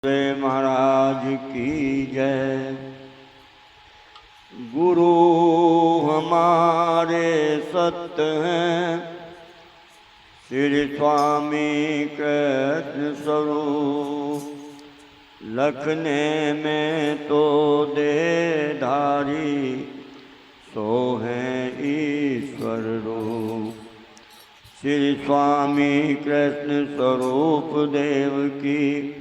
गुरुदेव महाराज की जय। गुरु हमारे सत्य हैं, श्री स्वामी कृष्ण स्वरूप। लखने में तो देहधारी, सो हैं ईश्वर रूप। श्री स्वामी कृष्ण स्वरूप देव की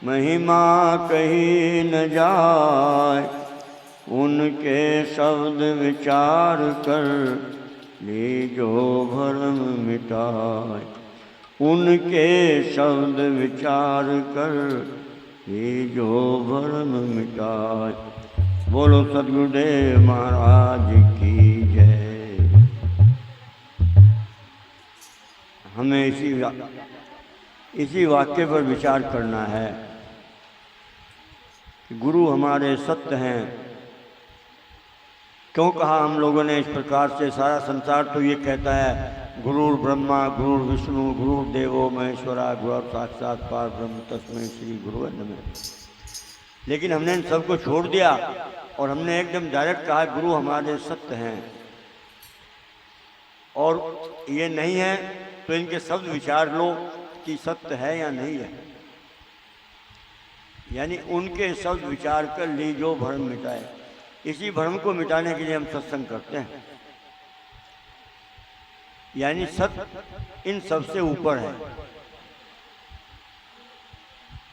महिमा कही न जाए। उनके शब्द विचार कर लीजो भरम मिटाए। उनके शब्द विचार कर लीजो भरम मिटाए। बोलो सद्गुरुदेव महाराज की जय। हमें इसी वाक्य पर विचार करना है कि गुरु हमारे सत्य हैं। क्यों कहा हम लोगों ने इस प्रकार से? सारा संसार तो ये कहता है गुरुर ब्रह्मा गुरुर विष्णु गुरुर देवो महेश्वरा गुरु साक्षात पार ब्रह्म तस्मै श्री गुरुवे नमः। लेकिन हमने इन सबको छोड़ दिया और हमने एकदम डायरेक्ट कहा गुरु हमारे सत्य हैं। और ये नहीं है तो इनके शब्द विचार लो कि सत्य है या नहीं है। यानी उनके शब्द विचार कर लीजो भ्रम मिटाए। इसी भ्रम को मिटाने के लिए हम सत्संग करते हैं। यानी सत्य इन सबसे ऊपर है।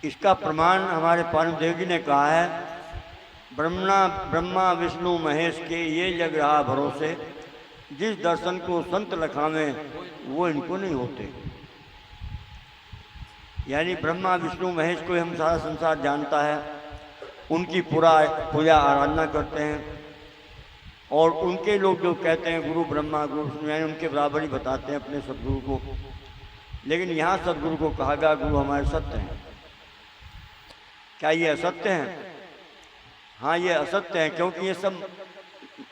इसका प्रमाण हमारे परम देव जी ने कहा है, ब्रह्मा विष्णु महेश के ये जग रहा भरोसे। जिस दर्शन को संत लखावे वो इनको नहीं होते। यानी ब्रह्मा विष्णु महेश को हम सारा संसार जानता है, उनकी पूजा आराधना करते हैं। और उनके लोग जो कहते हैं गुरु ब्रह्मा गुरु विष्णु, यानी उनके बराबर ही बताते हैं अपने सदगुरु को। लेकिन यहाँ सदगुरु को कहा गया गुरु हमारे सत्य हैं। क्या ये असत्य हैं? हाँ, ये असत्य हैं, क्योंकि ये सब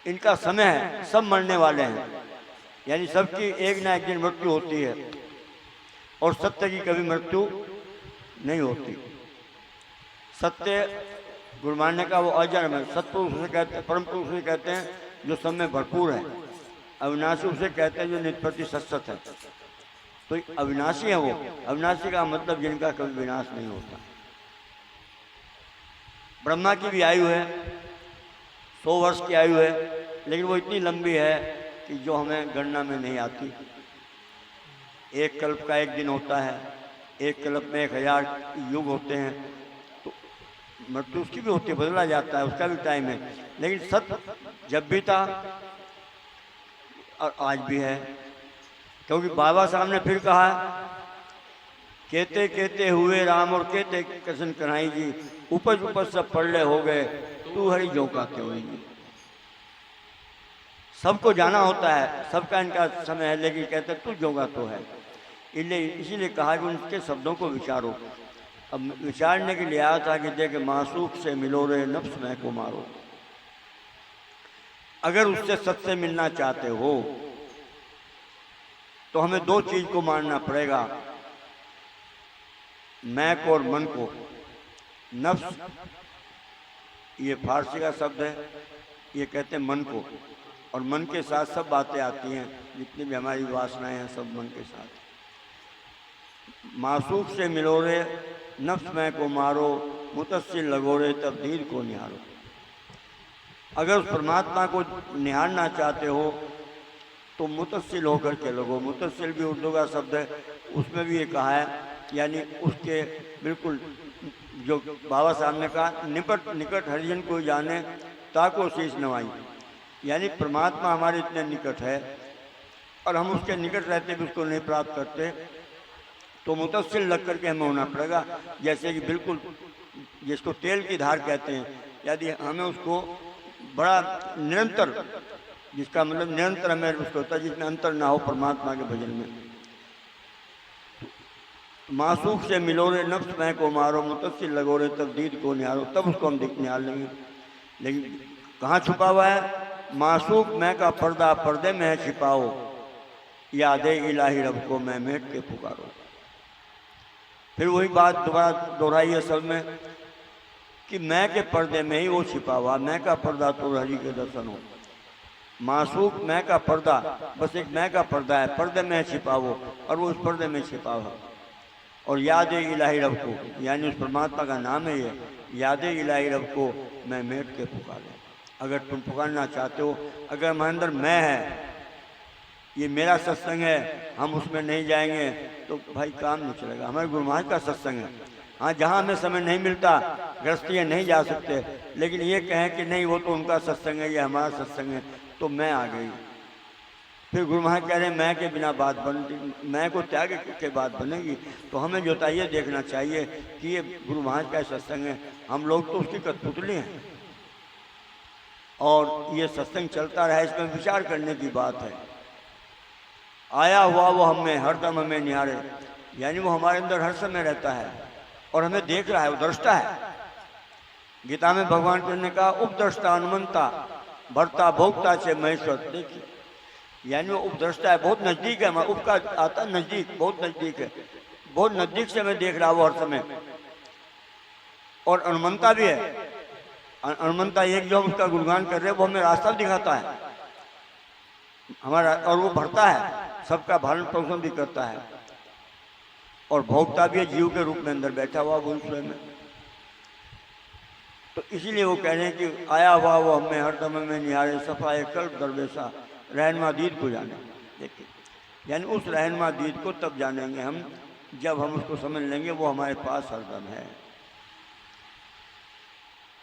इनका समय है, सब मरने वाले हैं। यानी सबकी एक ना एक दिन मृत्यु होती है और सत्य की कभी मृत्यु नहीं होती। सत्य गुरु मान्य का वो अजन्म है। सतपुरुष उसे कहते हैं, परम पुरुष उसे कहते हैं जो सब में भरपूर है। अविनाशी उसे कहते हैं जो निष्प्रति सत्सत है। तो अविनाशी है वो। अविनाशी का मतलब जिनका कभी विनाश नहीं होता। ब्रह्मा की भी आयु है 100 वर्ष की आयु है, लेकिन वो इतनी लंबी है कि जो हमें गणना में नहीं आती। एक कल्प का एक दिन होता है, एक कल्प में 1000 युग होते हैं। तो मृत्यु उसकी भी होती है, बदला जाता है, उसका भी टाइम है। लेकिन सत्य जब भी था और आज भी है। क्योंकि बाबा साहब ने फिर कहा, कहते कहते हुए राम और कहते कृष्ण कन्हई जी, उपज उपज सब पड़ले हो गए, तू हरि जो कहते होगी। सबको जाना होता है, सबका इनका समय है, लेकिन कहते तू जोगा तो है। इसीलिए कहा कि उनके शब्दों को विचारो। अब विचारने के लिए आया था कि देखे मासूक से मिलो रे नफ्स मैं को मारो। अगर उससे सत्य मिलना चाहते हो तो हमें 2 चीज को मानना पड़ेगा, मैं को और मन को। नफ्स ये फारसी का शब्द है, ये कहते हैं मन को। और मन के साथ सब बातें आती हैं, जितनी भी हमारी वासनाएं हैं सब मन के साथ। मासूक से मिलो रे नफ्स मैं को मारो, मुतस्सिल लगो रे तब्दील को निहारो। अगर उस परमात्मा को निहारना चाहते हो तो मुतस्सिल होकर के लगो। मुतस्सिल भी उर्दू का शब्द है, उसमें भी ये कहा है, यानी उसके बिल्कुल जो बाबा साहब ने कहा, निकट हरिजन को जाने ताको शीश नवाई। यानी परमात्मा हमारे इतने निकट है और हम उसके निकट रहते भी उसको नहीं प्राप्त करते, तो मुतस्सिल लग करके हमें होना पड़ेगा। जैसे कि बिल्कुल जिसको तेल की धार कहते हैं, यदि हमें उसको बड़ा निरंतर, जिसका मतलब निरंतर हमें उसको होता है, जिसमें अंतर ना हो परमात्मा के भजन में। मासूक से मिलो रे नफ्स मैं को मारो, मुतस्सिल लगो रे तब्दील को निहारो, तब उसको हम निहार लेंगे। लेकिन कहाँ छुपा हुआ है? मासूक मैं का पर्दा पर्दे में है छिपाओ, यादे इलाही रब को मैं मेट के पुकारो। फिर वही बात दोबारा दोहराई है सब में कि मैं के पर्दे में ही वो छिपा हुआ, मैं का पर्दा तो हरि के दर्शन हो। मासूक मैं का पर्दा, बस एक मैं का पर्दा है, पर्दे में छिपा वो, और वो उस पर्दे में छिपा हुआ। और याद इलाही रब को, यानी उस परमात्मा का नाम है ये, याद इलाही रब को मैं मेट के पुकारे। अगर तुम पुकारना चाहते हो, अगर हमारे अंदर मैं है, ये मेरा सत्संग है, हम उसमें नहीं जाएंगे तो भाई काम नहीं चलेगा। हमारे गुरु महाराज का सत्संग है, हाँ जहाँ हमें समय नहीं मिलता, गृहस्थी नहीं जा सकते, लेकिन ये कहें कि नहीं वो तो उनका सत्संग है, ये हमारा सत्संग है, तो मैं आ गई। फिर गुरु महाराज कह रहे हैं मैं के बिना बात बनती, मैं को त्याग के बात बनेगी। तो हमें जो था ये देखना चाहिए कि ये गुरु महाराज का सत्संग है, हम लोग तो उसकी कठपुतली हैं, और ये सत्संग चलता रहा, इसमें विचार करने की बात है। आया हुआ वो हमें हरदम हमें निहारे, यानी वो हमारे अंदर हर समय रहता है और हमें देख रहा है, वो दृष्टा है। गीता में भगवान कृष्ण ने कहा उपद्रष्टा अनुमंता भरता भोक्ता से महेश्वर। देखिए, यानी वो उपद्रष्टा है, बहुत नजदीक है, उप का आता नजदीक, बहुत नजदीक है, बहुत नजदीक से मैं देख रहा वो हर समय। और अनुमंता भी है, अनुमंता एक जो हम उसका गुणगान कर रहे हैं वो हमें रास्ता दिखाता है हमारा, और वो भरता है, सबका भरण पोषण भी करता है, और भोक्ता भी है, जीव के रूप में अंदर बैठा हुआ वो स्वयं में। तो इसीलिए वो कह रहे हैं कि आया हुआ वो हमें हरदम में निहारे, सफाए कल्प दरवेशा रहनुमा दीद को जाने। देखिए, यानी उस रहनुमा दीद को तब जानेंगे हम जब हम उसको समझ लेंगे वो हमारे पास हरदम है।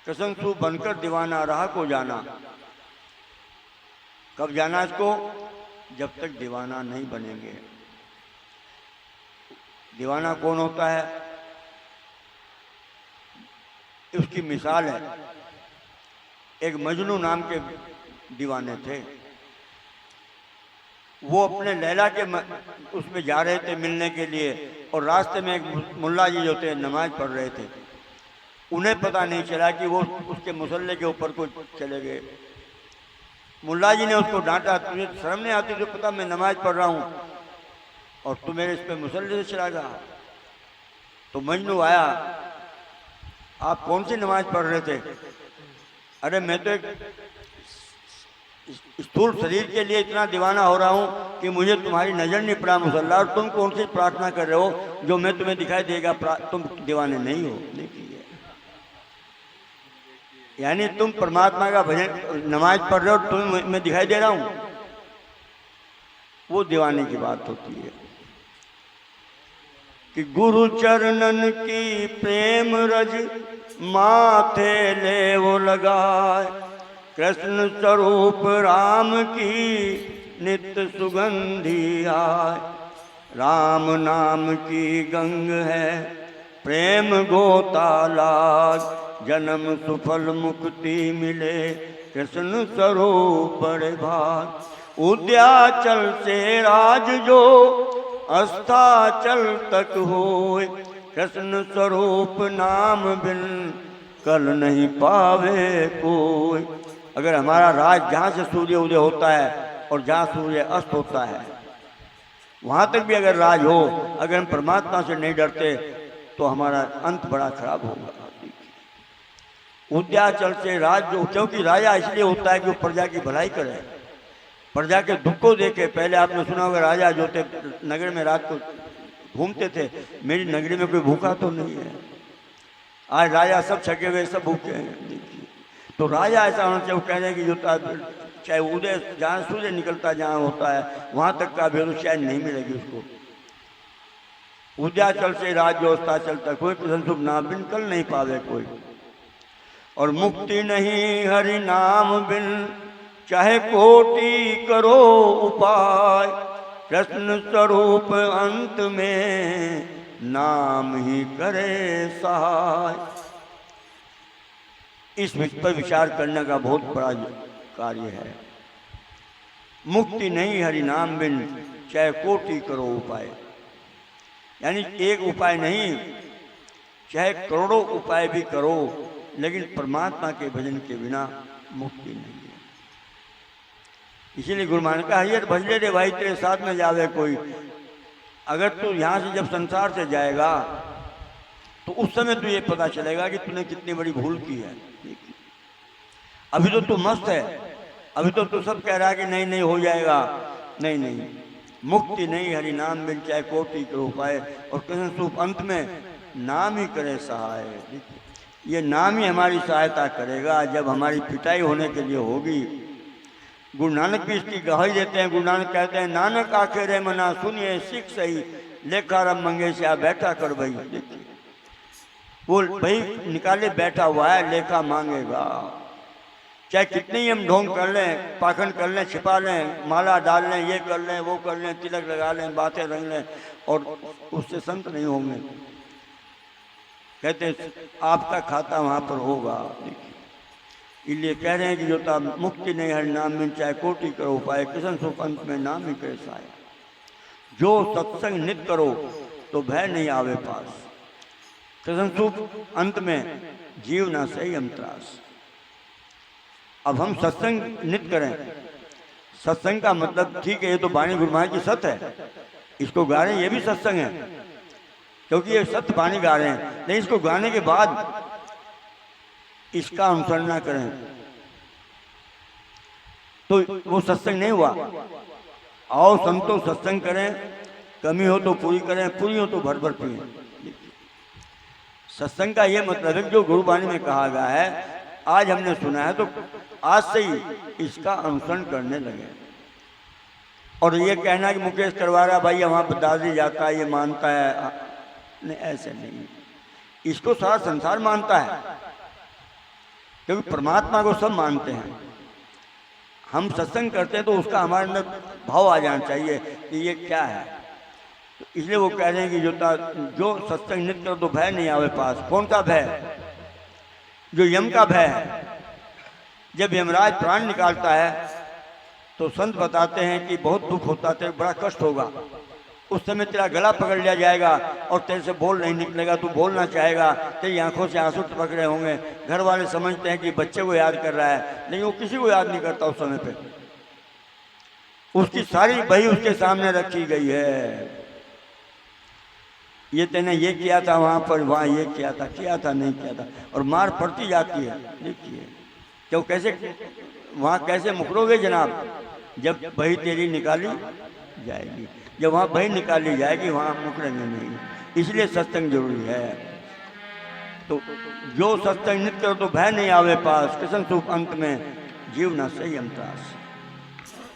कसम सू बनकर दीवाना राह को जाना। कब जाना इसको? जब तक दीवाना नहीं बनेंगे। दीवाना कौन होता है? उसकी मिसाल है, एक मजनू नाम के दीवाने थे, वो अपने लैला के उसमें जा रहे थे मिलने के लिए, और रास्ते में एक मुल्ला जी जो थे नमाज पढ़ रहे थे, उन्हें पता नहीं चला कि वो उसके मुसल्ले के ऊपर को चले गए। मुल्ला जी ने उसको डांटा, तुझे शर्म नहीं आती? तो पता मैं नमाज पढ़ रहा हूँ और तू मेरे इस पे मुसल्ले से चला गया। तो मजनू आया, आप कौन सी नमाज पढ़ रहे थे? अरे मैं तो एक स्थूल शरीर के लिए इतना दीवाना हो रहा हूँ कि मुझे तुम्हारी नजर नहीं पड़ा मुसल्ला, और तुम कौन सी प्रार्थना कर रहे हो जो मैं तुम्हें दिखाई देगा? तुम दीवाने नहीं हो। देखिए, यानी तुम परमात्मा का भजन नमाज पढ़ रहे हो, तुम्हें मैं दिखाई दे रहा हूं, वो दीवाने की बात होती है। कि गुरु चरणन की प्रेम रज माथे ले वो लगाए, कृष्ण स्वरूप राम की नित्य सुगंधी आए। राम नाम की गंग है प्रेम गोता लाग, जन्म सुफल मुक्ति मिले कृष्ण स्वरूप बड़े भाग। उद्याचल से राज जो अस्ताचल तक होए, कृष्ण स्वरूप नाम बिन कल नहीं पावे कोई। अगर हमारा राज जहाँ से सूर्य उदय होता है और जहाँ सूर्य अस्त होता है वहाँ तक भी अगर राज हो, अगर हम परमात्मा से नहीं डरते तो हमारा अंत बड़ा खराब होगा। उद्याचल से राज जो, क्योंकि राजा इसलिए होता है कि वो प्रजा की भलाई करे, प्रजा के दुख को देखे। पहले आपने सुना होगा राजा जो थे नगर में रात को घूमते थे, मेरी नगरी में कोई भूखा तो नहीं है। आज राजा सब छके हुए, सब भूखे हैं। तो राजा ऐसा होना चाहिए, वो कह रहे हैं कि जो चाहे उदय जहाँ सूर्य निकलता जहाँ होता है वहाँ तक का भी शायद नहीं मिलेगी उसको। उद्याचल से राज जो अस्ताचल तक कोई कृष्ण शुभ नाम बिन कल नहीं पावे कोई। और मुक्ति नहीं हरि नाम बिन चाहे कोटि करो उपाय, कृष्ण स्वरूप अंत में नाम ही करे सहाय। इस पर विचार करने का बहुत बड़ा कार्य है। मुक्ति नहीं हरि नाम बिन चाहे कोटि करो उपाय, यानी एक उपाय नहीं, चाहे करोड़ों उपाय भी करो, लेकिन परमात्मा के भजन के बिना मुक्ति नहीं है। इसीलिए गुरु महाराज का हरियर भजले रे भाई तेरे साथ में जावे कोई। अगर तू यहाँ से जब संसार से जाएगा तो उस समय तो ये पता चलेगा कि तूने कितनी बड़ी भूल की है। अभी तो तू मस्त है, अभी तो तू सब कह रहा है कि नहीं नहीं हो जाएगा। नहीं नहीं, मुक्ति नहीं हरि नाम मिल चाहे कोटि करो पाए। और कृष्ण स्वरूप अंत में नाम ही करे सहाय। ये नाम ही हमारी सहायता करेगा जब हमारी पिटाई होने के लिए होगी। गुरु नानक भी इसकी गवाही देते हैं। गुरु नानक कहते हैं, नानक आखे रे मना सुनिए सिख सही, लेखा रम मंगे से आ बैठा कर भाई। देखिए वो भाई निकाले बैठा हुआ है, लेखा मांगेगा। चाहे कितने ही हम ढोंग कर लें, पाखंड कर लें, छिपा लें, माला डाल लें, ये कर लें, वो कर लें, तिलक लगा लें, बातें रंग लें, और उससे संत नहीं होंगे। कहते आपका खाता वहाँ पर होगा। इसलिए कह रहे हैं कि जो मुक्ति नहीं हर नाम में चाहे कोटि करो पाए, कृष्ण सुख अंत में नाम ही करे साय। जो सत्संग नित करो तो भय नहीं आवे पास, कृष्ण सुख अंत में जीव ना सही हम त्रास। अब हम सत्संग नित करें। सत्संग का मतलब ठीक है, ये तो वाणी गुरु महाराज की सत्य है, इसको गा रहे हैं, ये भी सत्संग है क्योंकि ये सत्य वाणी गा रहे हैं। लेकिन इसको गाने के बाद इसका अनुसरण ना करें तो वो सत्संग नहीं हुआ। आओ संतो सत्संग करें, कमी हो तो पूरी करें, पूरी हो तो भर भर पिए। सत्संग का ये मतलब है जो गुरुवाणी में कहा गया है, आज हमने सुना है तो आज से ही इसका अनुसरण करने लगे। और ये कहना कि मुकेश करवा रहा भाई वहां पर दादी जाता है, ये मानता है, नहीं ऐसे नहीं, इसको सारा संसार मानता है क्योंकि परमात्मा को सब मानते हैं। हम सत्संग करते हैं तो उसका हमारे अंदर भाव आ जाना चाहिए कि ये क्या है। तो इसलिए वो कह रहे हैं कि जो सत्संग नित्य कर तो भय नहीं आवे पास। कौन सा भय? जो यम का भय है। जब यमराज प्राण निकालता है तो संत बताते हैं कि बहुत दुख होता है, बड़ा कष्ट होगा। उस समय तेरा गला पकड़ लिया जाएगा और तेरे से बोल नहीं निकलेगा, तू बोलना चाहेगा, तेरी आंखों से आंसू टपक रहे होंगे। घर वाले समझते हैं कि बच्चे को याद कर रहा है, लेकिन वो किसी को याद नहीं करता। उस समय पे उसकी सारी बही उसके सामने रखी गई है। ये तेने ये किया था वहां पर, वहां ये किया था नहीं किया था, और मार पड़ती जाती है। देखिए क्यों, कैसे वहां कैसे मुकरोगे जनाब, जब बही तेरी निकाली जाएगी। जब वहां बही निकाली जाएगी वहां मुकरेंगे नहीं। इसलिए सत्संग जरूरी है। तो जो सत्संग नित्य करो तो भय नहीं आवे पास, कृष्ण सुख अंत में जीव ना सही हम त्रास।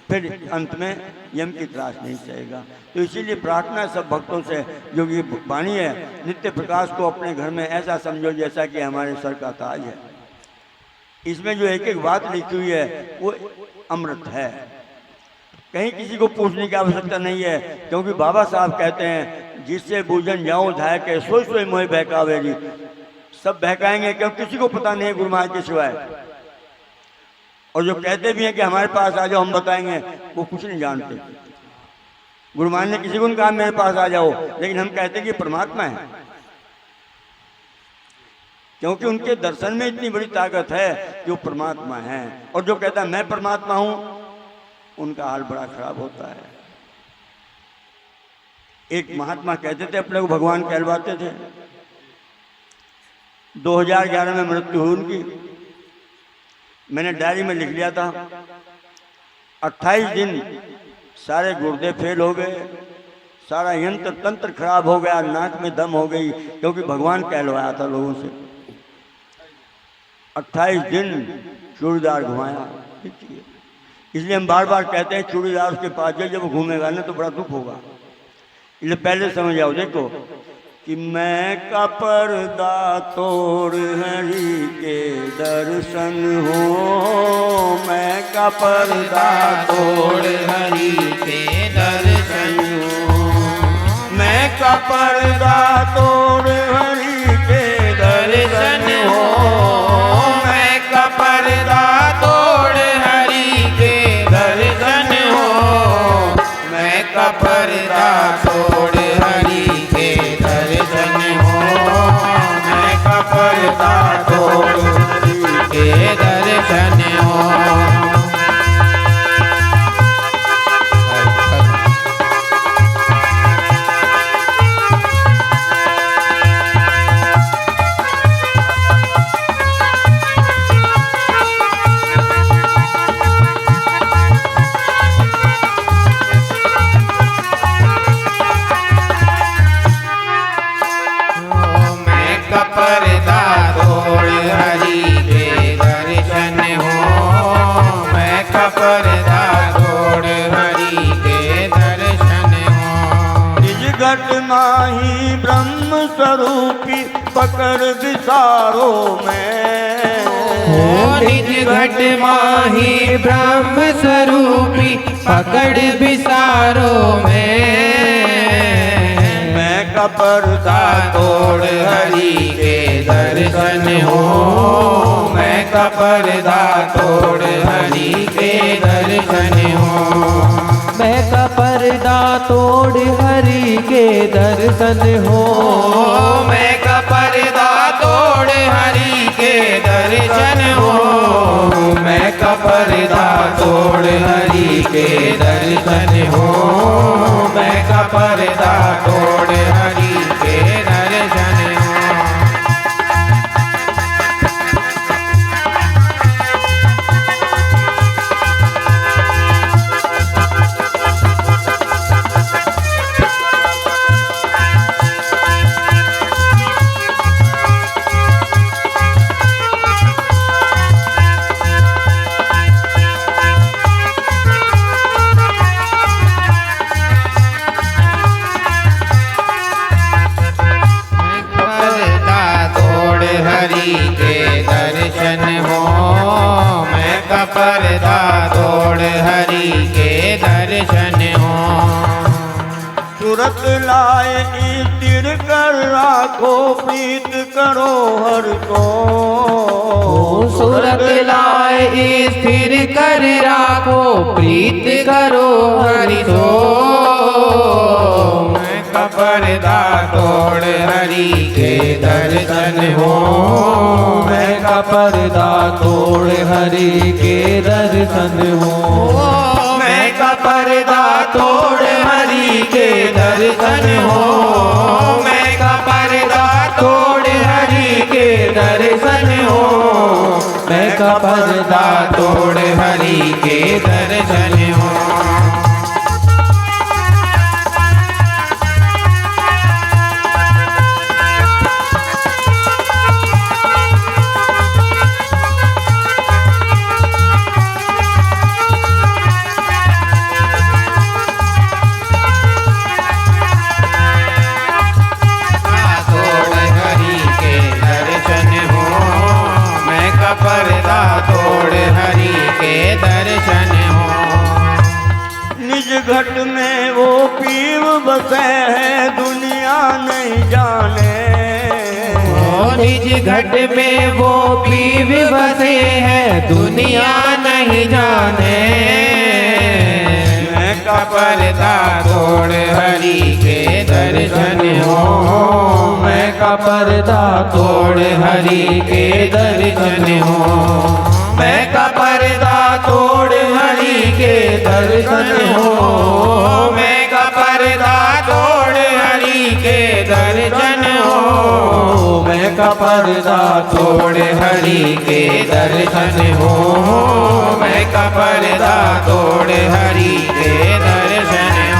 फिर अंत में यम की त्रास नहीं सहेगा। तो इसीलिए प्रार्थना सब भक्तों से, जो ये वाणी है, नित्य प्रकाश को अपने घर में ऐसा समझो जैसा कि हमारे सर का ताज है। इसमें जो एक एक बात लिखी हुई है वो अमृत है, कहीं किसी को पूछने की आवश्यकता नहीं है। क्योंकि बाबा साहब कहते हैं, जिससे बूझन जाऊं धाय के सोई सोई मोह बहकावे जी। सब बहकाएंगे क्योंकि किसी को पता नहीं है गुरु महाराज के सिवाय। और जो कहते भी हैं कि हमारे पास आ जाओ हम बताएंगे, वो कुछ नहीं जानते। गुरु महाराज ने किसी को नहीं कहा मेरे पास आ जाओ, लेकिन हम कहते हैं कि परमात्मा है, क्योंकि उनके दर्शन में इतनी बड़ी ताकत है कि वो परमात्मा है। और जो कहता है मैं परमात्मा हूं, उनका हाल बड़ा खराब होता है। एक महात्मा कहते थे अपने को भगवान कहलवाते थे। 2011 में मृत्यु हुई उनकी। मैंने डायरी में लिख लिया था, 28 दिन सारे गुर्दे फेल हो गए, सारा यंत्र तंत्र खराब हो गया, नाक में दम हो गई, क्योंकि भगवान कहलवाया था लोगों से। 28 दिन चूड़ीदार घुमाया। इसलिए हम बार बार कहते हैं चूड़ीदार उसके पास जाए, जब वो घूमेगा ना तो बड़ा दुख होगा। इसलिए पहले समझ आओ, देखो कि मैं का पर्दा तोड़ हरि के दर्शन हो, मैं का पर्दा तोड़ हरि के दर्शन हो, मैं का पर्दा तोड़ हरि के दर्शन हो, मैं का पर्दा तोड़ हरि के दर्शन हो, मैं का पर्दा तोड़ हरि के दर्शन हो, मैं का पर्दा तोड़ हरि के दर्शन हो। पर्दा तोड़ हरि के दर्शन हो। मैं का पर्दा तोड़ हरि के दर्शन हो। निज घट माही ब्रह्म स्वरूपी पकड़ विसारो मैं। निज घट माही ब्रह्म स्वरूपी पकड़ विसारो मैं का पर्दा तोड़ हरि के दर्शन हो। मैं का पर्दा तोड़ हरि के दर्शन हो। मैं का पर्दा तोड़ हरि के दर्शन हो। मैं का पर्दा तोड़ हरि के दर्शन हो। मैं का पर्दा तोड़ हरि के दर्शन हो। मैं का पर्दा तोड़ हरि के दर्शन हो। हरि के दर्शन हो। मैं का पर्दा तोड़ हरि के दर्शन हो। तुरत लाए स्थिर कर राखो प्रीत करो हर को। सूरत लाए स्थिर कर राखो प्रीत करो हरि को। मैं का पर्दा तोड़ हरि के दर्शन हो। मैं का पर्दा तोड़ हरि के दर्शन हो। मैं का पर्दा तोड़ हरि के दर्शन हो। मैं का पर्दा तोड़ हरि के दर्शन हो। मैं का पर्दा तोड़ हरि के दर्शन हो। पर्दा तोड़ हरि के दर्शन हो। निज घट में वो पीव बसे है दुनिया नहीं जाने। निज घट में वो पीव बसे है दुनिया नहीं जाने। मैं का पर्दा तोड़ हरि के दर्शन हो। मैं का पर्दा तोड़ हरि के दर्शन हो। मैं का पर्दा तोड़ हरि के दर्शन हो। मैं का पर्दा तोड़ हरि के दर्शन हो। मैं का पर्दा तोड़ हरि के दर्शन हो। मैं का पर्दा तोड़ हरि के दर्शन हो।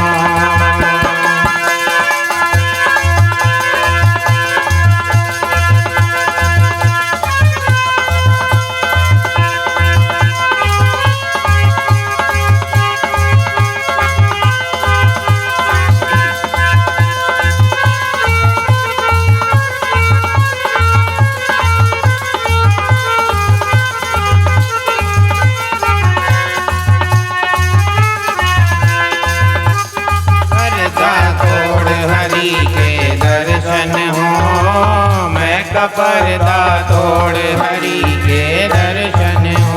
पर्दा तोड़ हरि के दर्शन हो।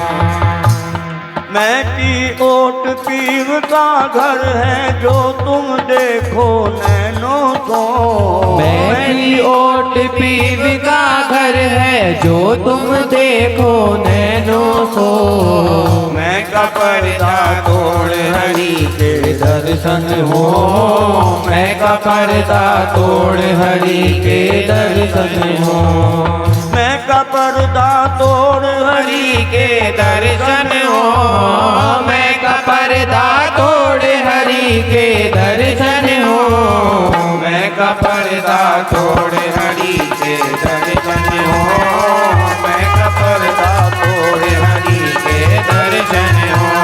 मैं की ओट पीव का घर है जो तुम देखो नैनों को। मैं की ओट पीव का घर है जो तुम देखो नैनों को। मैं का पर्दा तोड़ हरि के दर्शन हो। मैं का पर्दा तोड़ हरि के दर्शन हो। मैं का का पर्दा तोड़ हरि के दर्शन हो, मैं का पर्दा तोड़ हरि के दर्शन हो, मैं का पर्दा तोड़ हरि के दर्शन हो, मैं का पर्दा तोड़ हरि के दर्शन हो।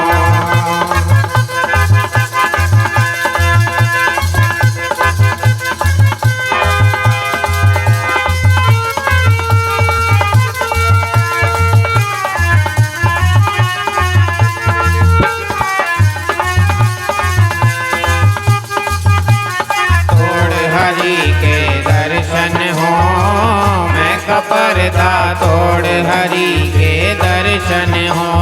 पर्दा तोड़ हरि के दर्शन हो,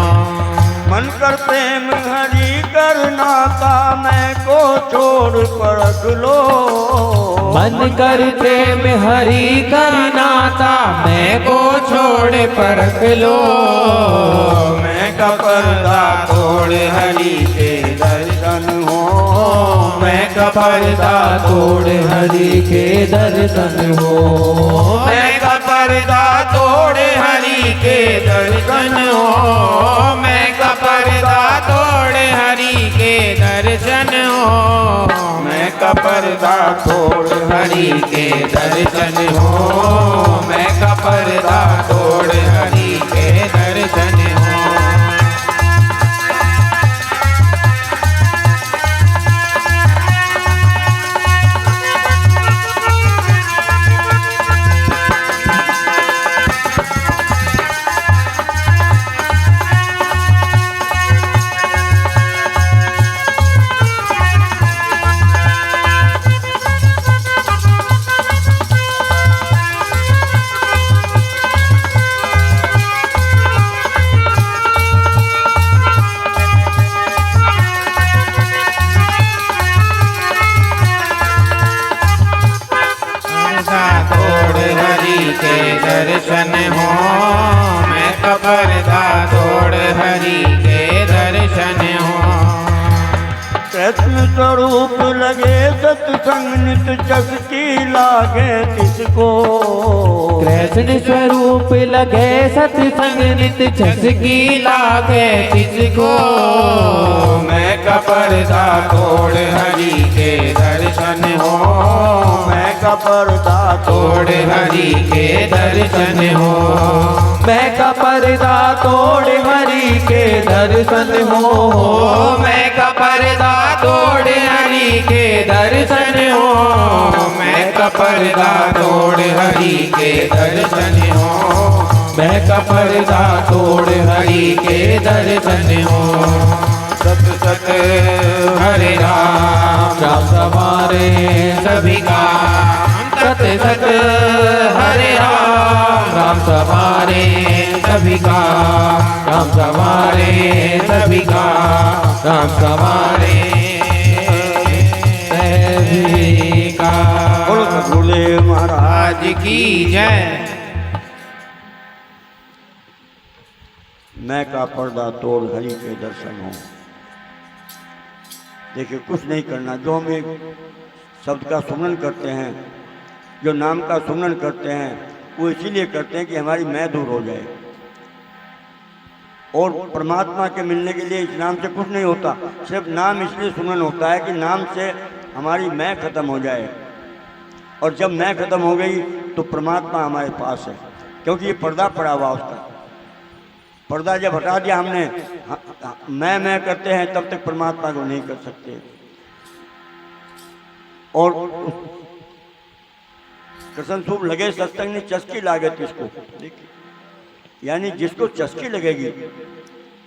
मन कर प्रेम हरि करना का मैं को छोड़ परख लो, मन कर प्रेम हरि करना था मैं को छोड़ परख लो, मैं का पर्दा तोड़ हरि के दर्शन हो, मैं का पर्दा तोड़ हरि के दर्शन हो, मैं का पर्दा तोड़ हरि के दर्शन हो, मैं का पर्दा तोड़ हरि के दर्शन हो, मैं का पर्दा तोड़ हरि के दर्शन हो, मैं का पर्दा तोड़ हरि के दर्शन हो। दर्शन हो, मैं का पर्दा तोड़ हरि के दर्शन हो। कृष्ण स्वरूप लगे सत्संग नित चस्की लागे किसको, कृष्ण स्वरूप लगे सत्संग नित चस्की लागे किसको, मैं का पर्दा तोड़ हरि के दर्शन हो, मैं का पर्दा तोड़ हरि के दर्शन हो, मैं का पर्दा तोड़ हरि के दर्शन हो, मैं का पर्दा तोड़ हरि के दर्शन हो, मैं का पर्दा तोड़ हरि के दर्शन हो, मैं का पर्दा तोड़ हरि के दर्शन हो। सत सत हरे राम राम सवारे सभी का, सत सत हरे राम राम सवारे सभी का, राम सवारे सभी का, राम सवारे सभी का। बोलो सतगुरुदेव महाराज आज की जय। मैं का पर्दा तोड़ हरि के दर्शन हो। देखिए कुछ नहीं करना, जो हम एक शब्द का सुमरन करते हैं, जो नाम का सुमरन करते हैं, वो इसीलिए करते हैं कि हमारी मैं दूर हो जाए। और परमात्मा के मिलने के लिए इस नाम से कुछ नहीं होता, सिर्फ नाम इसलिए सुमरन होता है कि नाम से हमारी मैं खत्म हो जाए। और जब मैं खत्म हो गई तो परमात्मा हमारे पास है, क्योंकि ये पर्दा पड़ा हुआ उसका। पर्दा जब हटा दिया हमने, मैं करते हैं, तब तक परमात्मा को नहीं कर सकते। और कसम सूप लगे सत्संग ने चस्की लागत किसको, यानी जिसको चस्की लगेगी।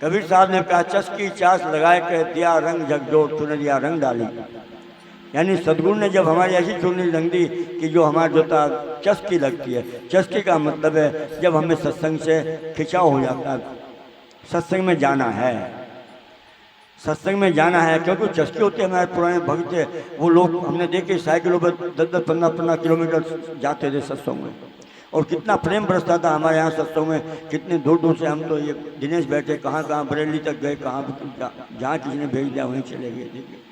कबीर साहब ने कहा चस्की चास लगाए कह दिया रंग झकझोर तूने दिया रंग डाली। यानी सदगुरु ने जब हमारी ऐसी चुनरी रंग दी कि जो हमारा जोता चस्की लगती है। चस्की का मतलब है जब हमें सत्संग से खिंचाव हो जाता है, सत्संग में जाना है, सत्संग में जाना है। क्योंकि चस्की होते हैं हमारे पुराने भक्त थे, वो लोग हमने देखे साइकिलों पर 10-10, 15-15 किलोमीटर जाते थे सत्संग में। और कितना प्रेम बरसता था हमारे यहाँ सत्संग में। कितने दूर दूर से हम तो ये दिनेश बैठे, कहाँ कहाँ बरेली तक गए, कहाँ जहाँ किसी ने भेज दिया वहीं चले गए। देखिए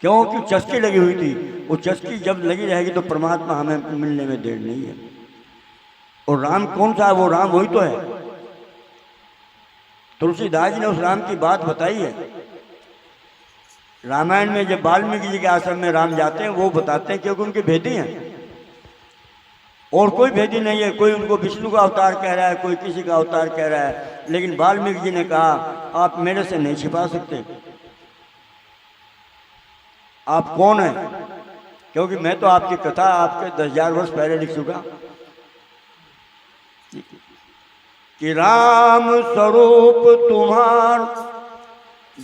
क्योंकि चस्की लगी हुई थी। वो चस्की जब लगी रहेगी तो परमात्मा हमें मिलने में देर नहीं है। और राम कौन सा है? वो राम वही तो है। तुलसीदास जी ने उस राम की बात बताई है। रामायण में जब वाल्मीकि जी के आश्रम में राम जाते हैं वो बताते हैं, क्योंकि उनके भेदी हैं और कोई भेदी नहीं है। कोई उनको विष्णु का अवतार कह रहा है, कोई किसी का अवतार कह रहा है, लेकिन वाल्मीकि जी ने कहा आप मेरे से नहीं छिपा सकते, आप कौन हैं? क्योंकि मैं तो आपकी कथा आपके 10,000 वर्ष पहले लिख चुका कि राम स्वरूप तुम्हार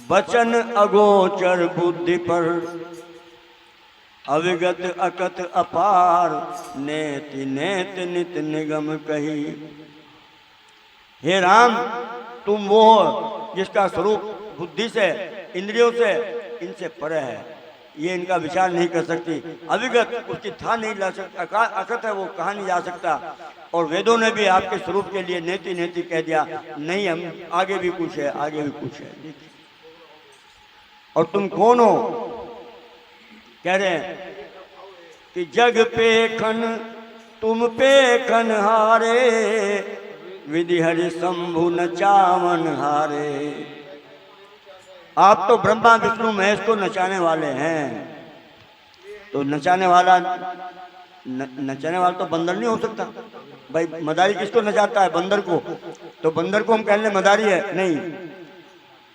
बचन अगोचर बुद्धि पर, अविगत अकथ अपार नेति नेत नित निगम कही। हे राम, तुम वो हो जिसका स्वरूप बुद्धि से, इंद्रियों से, इनसे परे है, ये इनका विचार नहीं कर सकती। अविगत, उसकी था नहीं ला सकता, अकथ है, वो कहा नहीं जा सकता। और वेदों ने भी आपके स्वरूप के लिए नेति नेति कह दिया, नहीं हम आगे भी कुछ है, आगे भी कुछ है। और तुम कौन हो? कह रहे हैं कि जग पेखन तुम पेखन हारे, विधि हरि शंभु नचावन हारे। आप तो ब्रह्मा विष्णु महेश को नचाने वाले हैं। तो नचाने वाला तो बंदर नहीं हो सकता भाई। मदारी किसको नचाता है? बंदर को। तो बंदर को हम कह लें मदारी है? नहीं,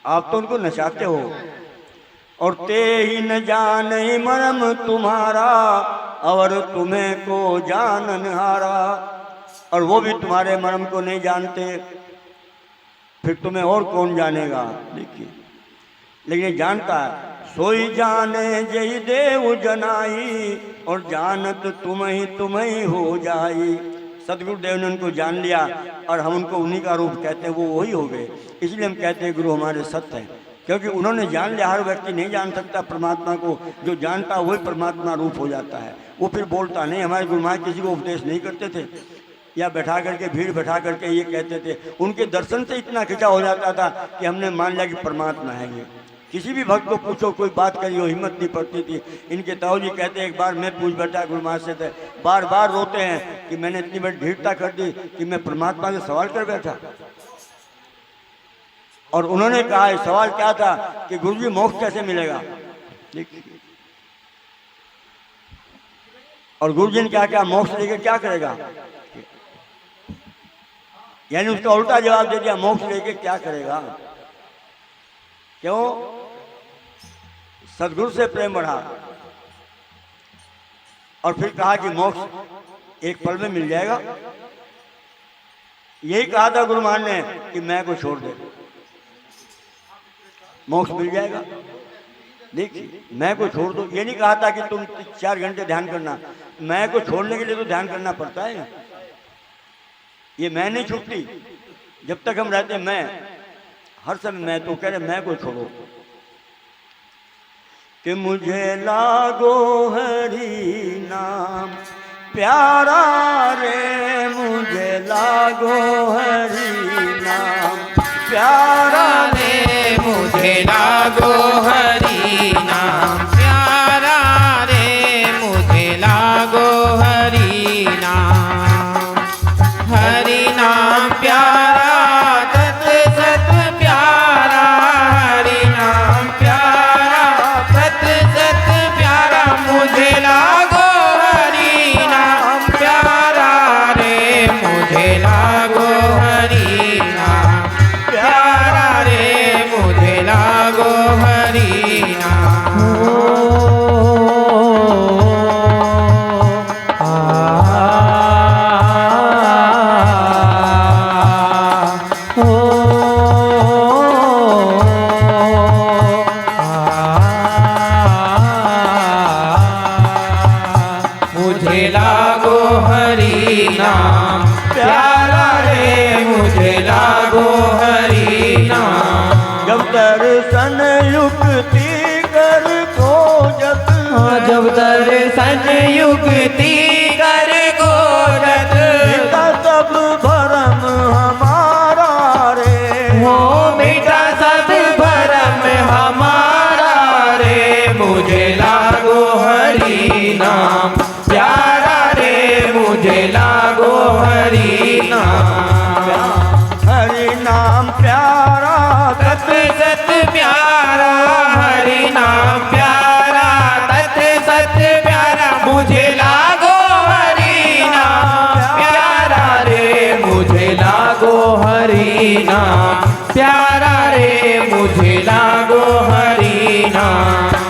आप तो उनको नचाते हो। और ते ही न जाने मरम तुम्हारा, और तुम्हें को जानन हारा। और वो भी तुम्हारे मरम को नहीं जानते, फिर तुम्हें और कौन जानेगा? देखिए, लेकिन ये जानता है। सोई जाने जय देव जनाई, और जानत तुम ही हो जाई। सदगुरुदेव ने उनको जान लिया और हम उनको उन्हीं का रूप कहते हैं, वो वही हो गए। इसलिए हम कहते हैं गुरु हमारे सत्य हैं, क्योंकि उन्होंने जान लिया। हर व्यक्ति नहीं जान सकता परमात्मा को, जो जानता वही परमात्मा रूप हो जाता है। वो फिर बोलता नहीं। हमारे गुरु महाराज किसी को उपदेश नहीं करते थे, या बैठा करके भीड़ बैठा करके ये कहते थे। उनके दर्शन से इतना खिंचा हो जाता था कि हमने मान लिया कि परमात्मा है ये। किसी भी भक्त को पूछो, कोई बात करी हो, हिम्मत नहीं पड़ती थी। इनके ताऊ जी कहते हैं, एक बार मैं पूछ बैठा गुरु महाराज से, थे बार बार रोते हैं कि मैंने इतनी बड़ी ढीठता कर दी कि मैं परमात्मा से सवाल कर बैठा। और उन्होंने कहा, सवाल क्या था कि गुरुजी मोक्ष कैसे मिलेगा? और गुरुजी ने क्या क्या मोक्ष लेकर क्या करेगा? यानी उसका उल्टा जवाब दे दिया, मोक्ष लेके क्या करेगा? क्यों? सदगुरु से प्रेम बढ़ा और फिर कहा कि मोक्ष एक पल में मिल जाएगा। यही कहा था गुरु महाराज ने कि मैं को छोड़ दे, मोक्ष मिल जाएगा। देखिए, मैं को छोड़ दो, ये नहीं कहा था कि तुम 4 घंटे ध्यान करना। मैं को छोड़ने के लिए तो ध्यान करना पड़ता है। ये मैं नहीं छूटती जब तक हम रहते। मैं हर समय मैं, तो कह रहे मैं को छोड़ो कि मुझे लागो हरि नाम प्यारा रे, मुझे लागो हरि नाम प्यारा रे, मुझे लागो हरि नाम प्यारा रे, मुझे लागो हरि नाम। हरि नाम प्यारा तत सत प्यारा, हरि नाम प्यारा तत सत प्यारा। मुझे लागो हरि नाम प्यारा रे, मुझे लागो हरि नाम प्यारा रे, मुझे लागो हरि नाम। मुझे लागो हरि नाम प्यारा रे, मुझे लागो हरि नाम। जब दर्शन युक्ति कर खोजत, जब दर्शन युक्ति कर खोजत, मिटा सब भरम हमारा रे, हो मिटा सब भरम हमारा रे। मुझे लागो हरि नाम प्यारा रे, मुझे लागो हरि हरि नाम प्यारा रे मुझे लागो हरि नाम।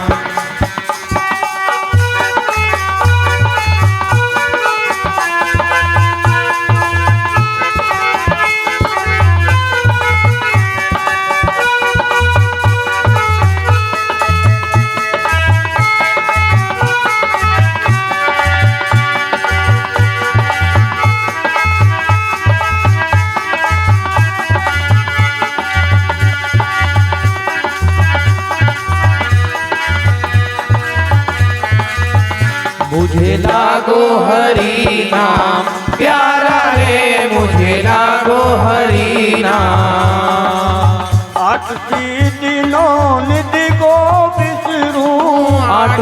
मुझे लागो हरि नाम प्यारा रे मुझे लागो हरि नाम। आठ दिनों निधि को बिसरूं, आठ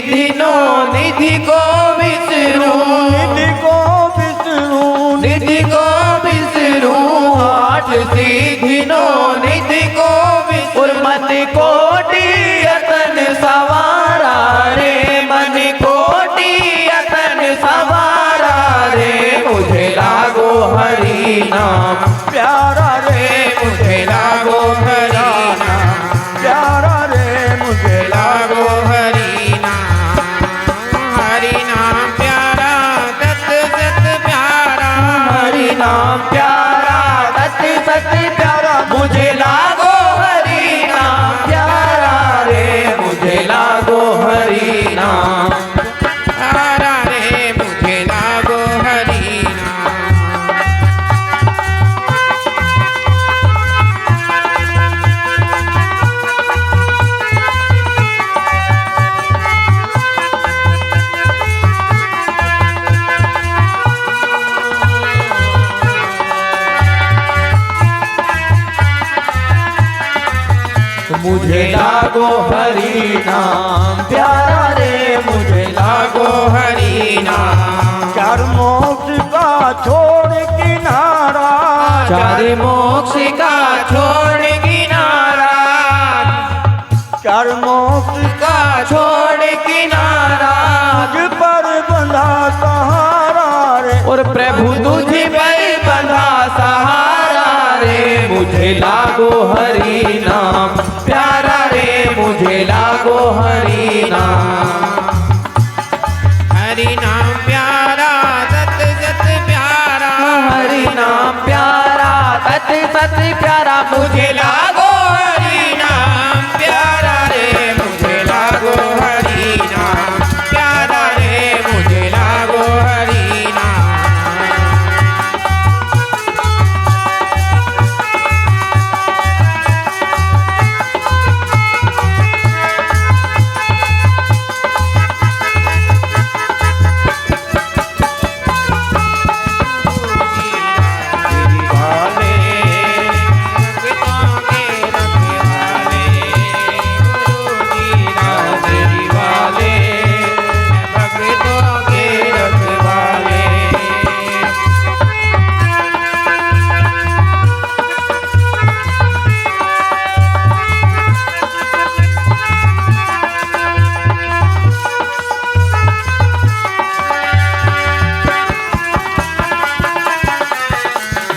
दिनों निधि को बिसरूं, निधि को बिसरूं, निधि को बिसरूं। आठ दिनों निधि को बिसरूं। मन कोटि यतन सवारा रे, मन कोटि यतन सवारा रे मुझे लागो हरि नाम प्यारा रे मुझे लागो हरि नाम प्यारा रे मुझे लागो हरि नाम। हरि नाम प्यारा तत् सत प्यारा, हरि नाम प्यारा तत् सत प्यारा मुझे लागो हरि नाम प्यारा रे मुझे लागो हरि नाम प्यारा रे मुझे लागो हरि नाम। मुझे लागो हरि नाम प्यारा रे मुझे लागो हरि नाम। चार मोक्ष का छोड़ किनारा, चार मोक्ष का छोड़ किनारा, चार मोक्ष का छोड़ किनारा। तुझ पर बंधा सहारा रे, और प्रभु तुझ पर बंधा सहारा रे मुझे लागो हरि नाम प्यारा रे मुझे लागो हरि नाम। हरि नाम प्यारा सत सत प्यारा, हरि नाम प्यारा सत सत प्यारा मुझे लागो हरि नाम प्यारा रे मुझे लागो हरि नाम प्यारा रे मुझे लागो हरि नाम।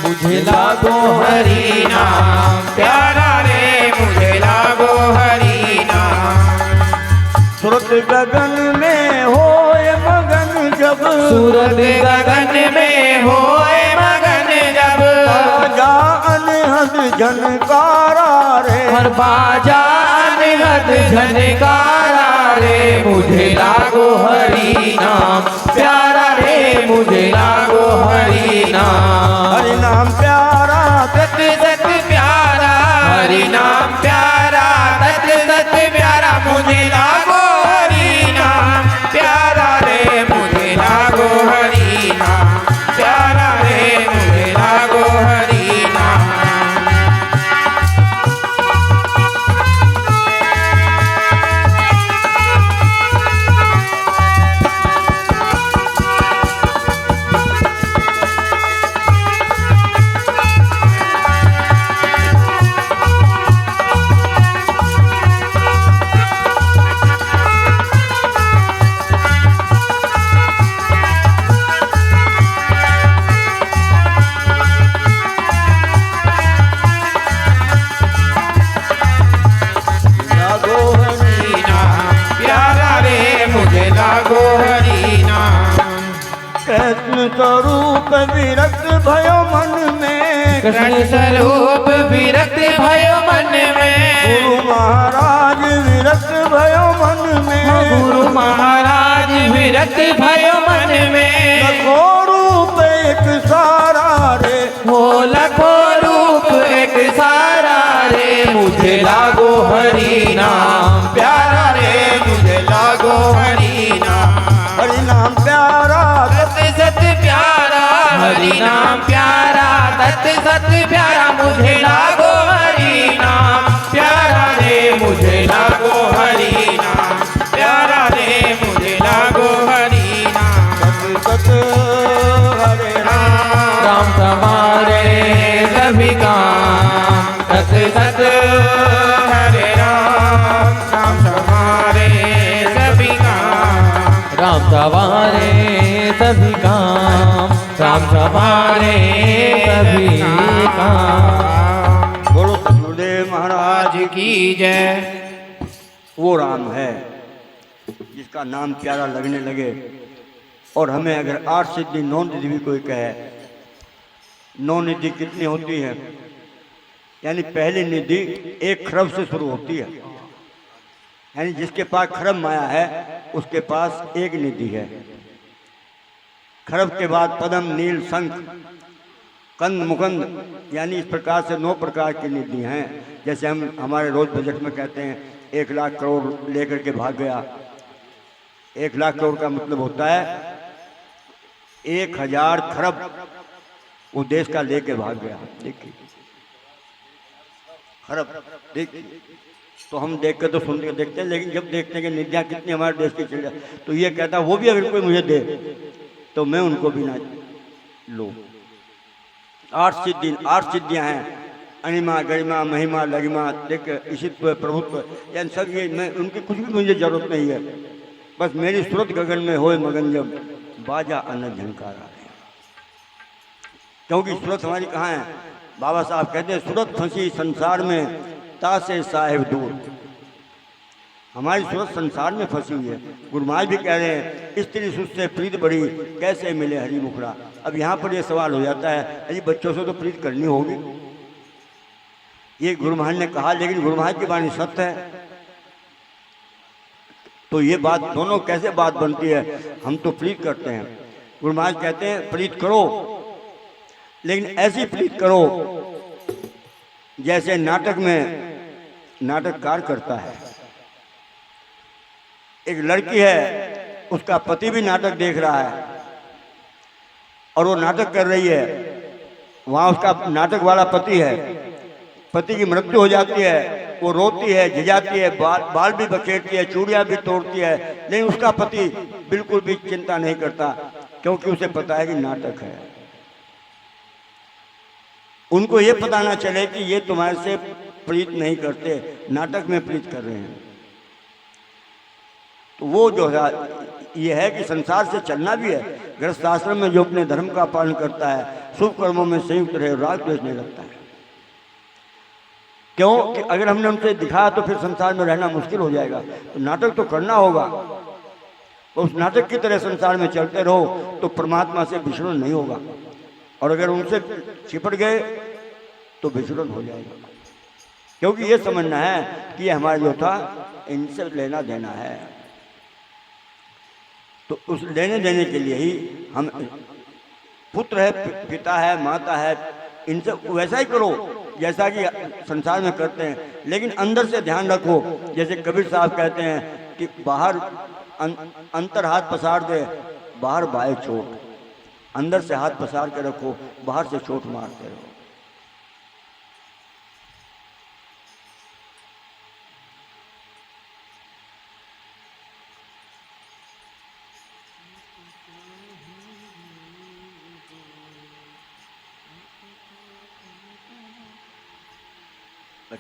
मुझे लागो हरि नाम प्यारा रे मुझे लागो हरि नाम। सुरत गगन में होए मगन जब, सूरत गगन में होए मगन जब, बाजा अनहद झनकारा रे, हर बाजा अनहद झनकारा रे मुझे लागो हरि नाम प्यारा रे मुझे लागो हरि नाम। हरि नाम प्यारा सत सत प्यारा, हरि नाम प्यारा सत सत प्यारा मुझे लागो हरि नाम प्यारा रे मुझे लागो हरि नाम प्यारा रे मुझे लागो हरि नाम। भयो मन में, कृष्ण स्वरूप विरक्त भयो मन में, गुरु महाराज विरक्त भयो मन में, गुरु महाराज विरक्त भयो मन में, लखों रूप एक सारा रे, हो लखों रूप एक सारा रे, मुझे लागो हरि नाम प्यारा रे, मुझे लागो हरि नाम, हरि नाम प्यारा सत सत प्यारा, हरि नाम प्यारा, सत सत प्यारा, मुझे लागो हरि नाम प्यारा रे, मुझे लागो हरि नाम प्यारा रे, मुझे लागो हरि नाम, सत हरे राम तुम्हारे सभी काम, सत सत हरे राम, राम तुम्हारे सभी काम, राम तुम्हारे सभी काम, राम तुम्हारे सभी काम। बोलो सतगुरुदेव महाराज आज की जय। वो राम है जिसका नाम प्यारा लगने लगे। और हमें अगर 8 सिद्धि 9 निधि भी कोई कहे, 9 निधि कितनी होती है? यानी पहली निधि 1 खरब से शुरू होती है। यानी जिसके पास खरब माया है उसके पास 1 निधि है। खरब के बाद पद्म, नील, शंख, कंद, मुकंद, यानी इस प्रकार से 9 प्रकार की निधि हैं। जैसे हम हमारे रोज बजट में कहते हैं 1 लाख करोड़ लेकर के भाग गया। 1 लाख करोड़ का मतलब होता है 1000 खरब वो देश का लेके भाग गया। देखिए खरब, देखिए तो हम देख के तो सुन के देखते हैं, लेकिन जब देखते हैं कि निधियाँ कितनी हमारे देश की चल जाए तो ये कहता वो भी अगर कोई मुझे दे तो मैं उनको भी ना लूँ। 8 सिद्धियाँ हैं, अनिमा, गरिमा, महिमा, लगिमा, देख ईशित्व, प्रभुत्व, यानी सब ये मैं उनकी कुछ भी मुझे जरूरत नहीं है। बस मेरी सूरत गगन में होए मगन जब बाजा अनंत झंकार आ रहे। क्योंकि सूरत हमारी कहाँ है? बाबा साहब कहते हैं सूरत फंसी संसार में तासे साहिब दूर। हमारी सूरत संसार में फंसी हुई है। गुरु महाराज भी कह रहे हैं स्त्री सुख से प्रीत बड़ी कैसे मिले हरि मुखड़ा। अब यहाँ पर यह सवाल हो जाता है अरे बच्चों से तो प्रीत करनी होगी, ये गुरु महाराज ने कहा, लेकिन गुरु महाराज की वाणी सत्य है। तो ये बात दोनों कैसे बात बनती है? हम तो प्रीत करते हैं, गुरु महाराज कहते हैं प्रीत करो, लेकिन ऐसी प्रीत करो जैसे नाटक में नाटककार करता है। एक लड़की है, उसका पति भी नाटक देख रहा है और वो नाटक कर रही है। वहाँ उसका नाटक वाला पति है, पति की मृत्यु हो जाती है, वो रोती है, झिझाती है, बाल भी बखेरती है, चूड़ियाँ भी तोड़ती है, लेकिन उसका पति बिल्कुल भी चिंता नहीं करता, क्योंकि उसे पता है कि नाटक है। उनको ये पता ना चले कि ये तुम्हारे से प्रीत नहीं करते, नाटक में प्रीत कर रहे हैं। तो वो जो है ये है कि संसार से चलना भी है। गृहस्थ आश्रम में जो अपने धर्म का पालन करता है, शुभ कर्मों में संयुक्त रहे, राग द्वेष नहीं रखता है। क्यों कि अगर हमने उनसे दिखाया तो फिर संसार में रहना मुश्किल हो जाएगा। तो नाटक तो करना होगा, तो उस नाटक की तरह संसार में चलते रहो तो परमात्मा से विचरण नहीं होगा। और अगर उनसे चिपट गए तो विचरण हो जाएगा, क्योंकि ये समझना है कि ये हमारा जो था इनसे लेना देना है। तो उस लेने देने के लिए ही हम पुत्र है, पिता है, माता है, इनसे वैसा ही करो जैसा कि संसार में करते हैं, लेकिन अंदर से ध्यान रखो। जैसे कबीर साहब कहते हैं कि बाहर अंतर हाथ पसार दे, बाहर बाएं चोट, अंदर से हाथ पसार के रखो, बाहर से चोट मारते रहो।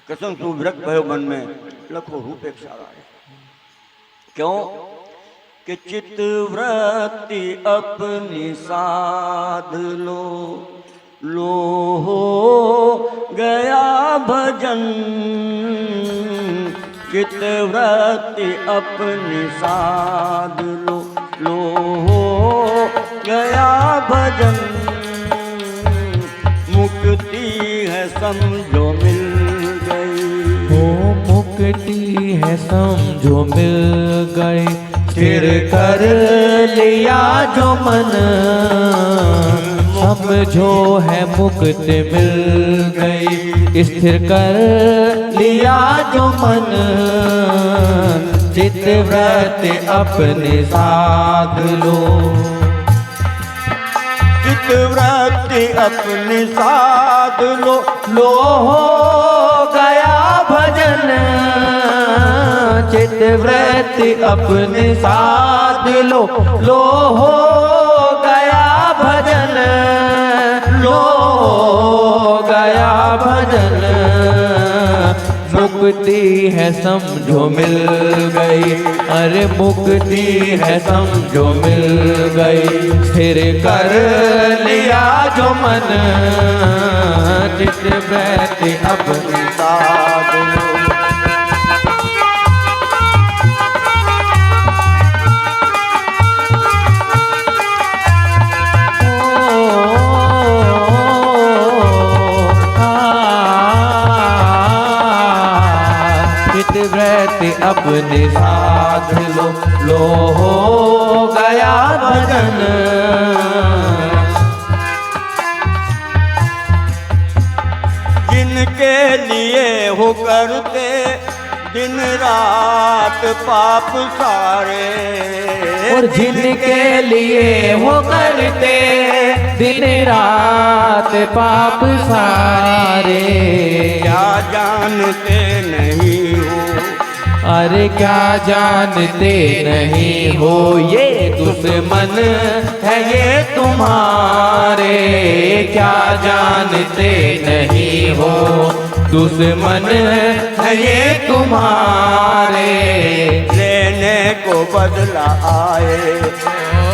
कसम सु विरक्त भयो मन में लखो रूप एक सारा है। क्यों कि चित्त वृत्ति अपनी साध लो हो गया भजन। चित्त वृत्ति अपनी साध लो हो गया भजन। समझो मिल गई। ओ मुक्ति है समझो मिल गई, स्थिर कर लिया जो मन, समझो है मुक्ति मिल गई, स्थिर कर लिया जो मन, चित्त वृत्ति अपने साध लो, चित्त वृत्ति अपने साध लो, लो हो गया भजन, चित्त वृत्ति अपने साध लो, लो हो गया भजन, लो हो गया भजन, मुक्ति है समझो मिल गई, अरे मुक्ति है समझो मिल गई, स्थिर कर लिया जो मन, चित्त वृत्ति अपने साध लो। वृत्ति अपने साध लो, लो हो गया भजन, जिनके लिए हो करते दिन रात पाप सारे, और जिनके लिए वो करते दिन रात पाप सारे, क्या जानते नहीं हो, अरे क्या जानते नहीं हो, ये दुश्मन है ये तुम्हारे, क्या जानते नहीं हो, दुश्मन है ये तुम्हारे, लेने को बदला आए,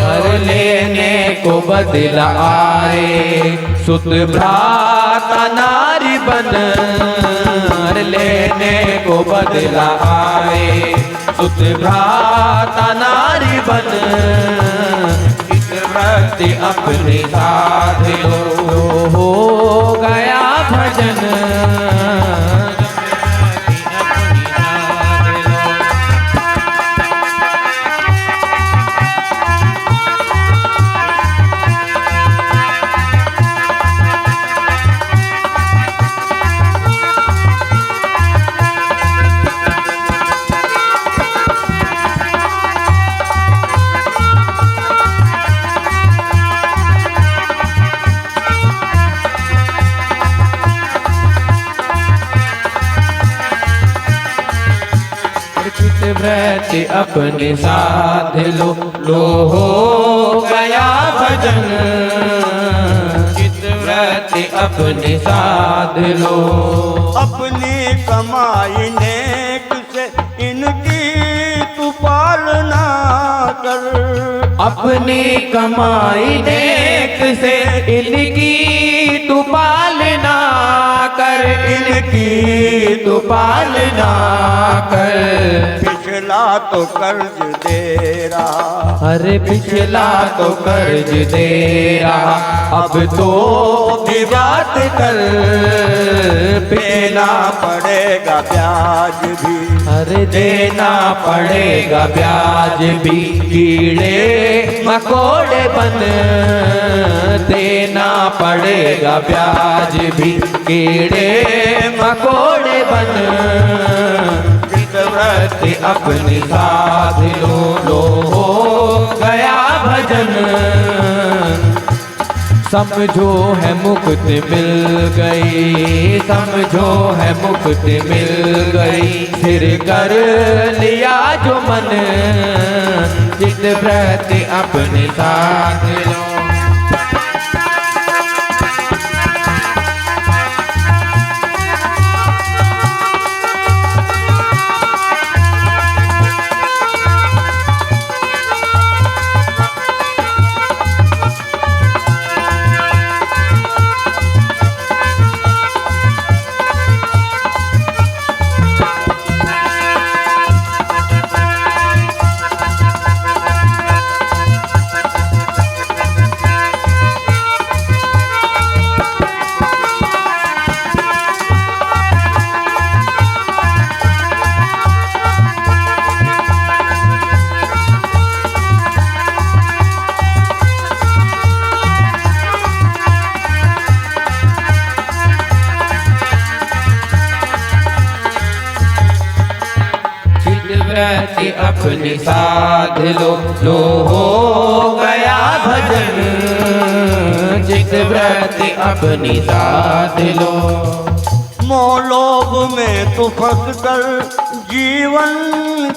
हर लेने को बदला आए, सुत भ्राता नारी बन, हर लेने को बदला आए, सुत भ्राता नारी बन, इस वृत्ति अपने साध लो, हो गया भजन, वृत्ति अपने साध लो, लो हो गया भजन, चित्त वृत्ति अपने साध लो, अपनी कमाई नेक से इनकी तू पालना कर, अपनी कमाई नेक से इनकी तू पालना कर, इनकी तू पालना कर, पिछला तो कर्ज दे रहा, अरे पिछला तो कर्ज दे रहा, अब तो विवाद कर, देना पड़ेगा ब्याज भी, अरे देना पड़ेगा ब्याज भी, कीड़े मकोड़े बन, देना पड़ेगा ब्याज भी, कीड़े मकोड़े बन, चित्त वृत्ति अपनी साध लो, लो हो गया भजन, समझो है मुक्ति मिल गई, समझो है मुक्ति मिल गई, स्थिर कर लिया जो मन, चित्त वृत्ति अपने साथ लो, अपनी साध लो हो गया भजन, चित वृत्ति अपनी साध लो। मोलोभ में तो फंस कर जीवन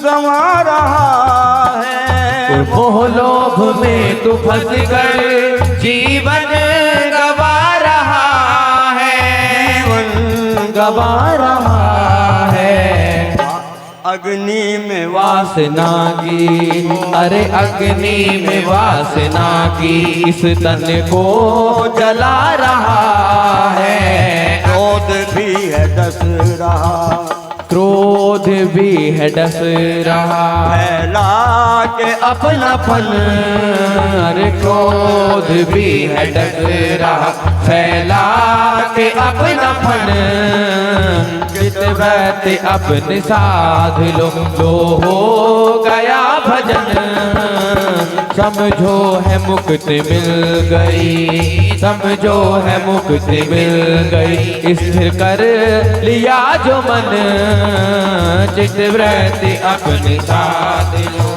गंवा रहा है, मोहलोभ में तू फंस कर जीवन गवा रहा है, जीवन गवा रहा है। अग्नि में वासना की, अरे अग्नि में वासना की इस तन को जला रहा है। क्रोध भी है डस रहा, क्रोध भी है डस रहा, फैला के अपनापन, अरे क्रोध भी है डस रहा, फैला के अपनापन, चितवृत्ति अपने साध लो हो गया भजन। समझो है मुक्ति मिल गई, समझो है मुक्ति मिल गई, स्थिर कर लिया जो मन, चितवृत्ति अपने साध लो।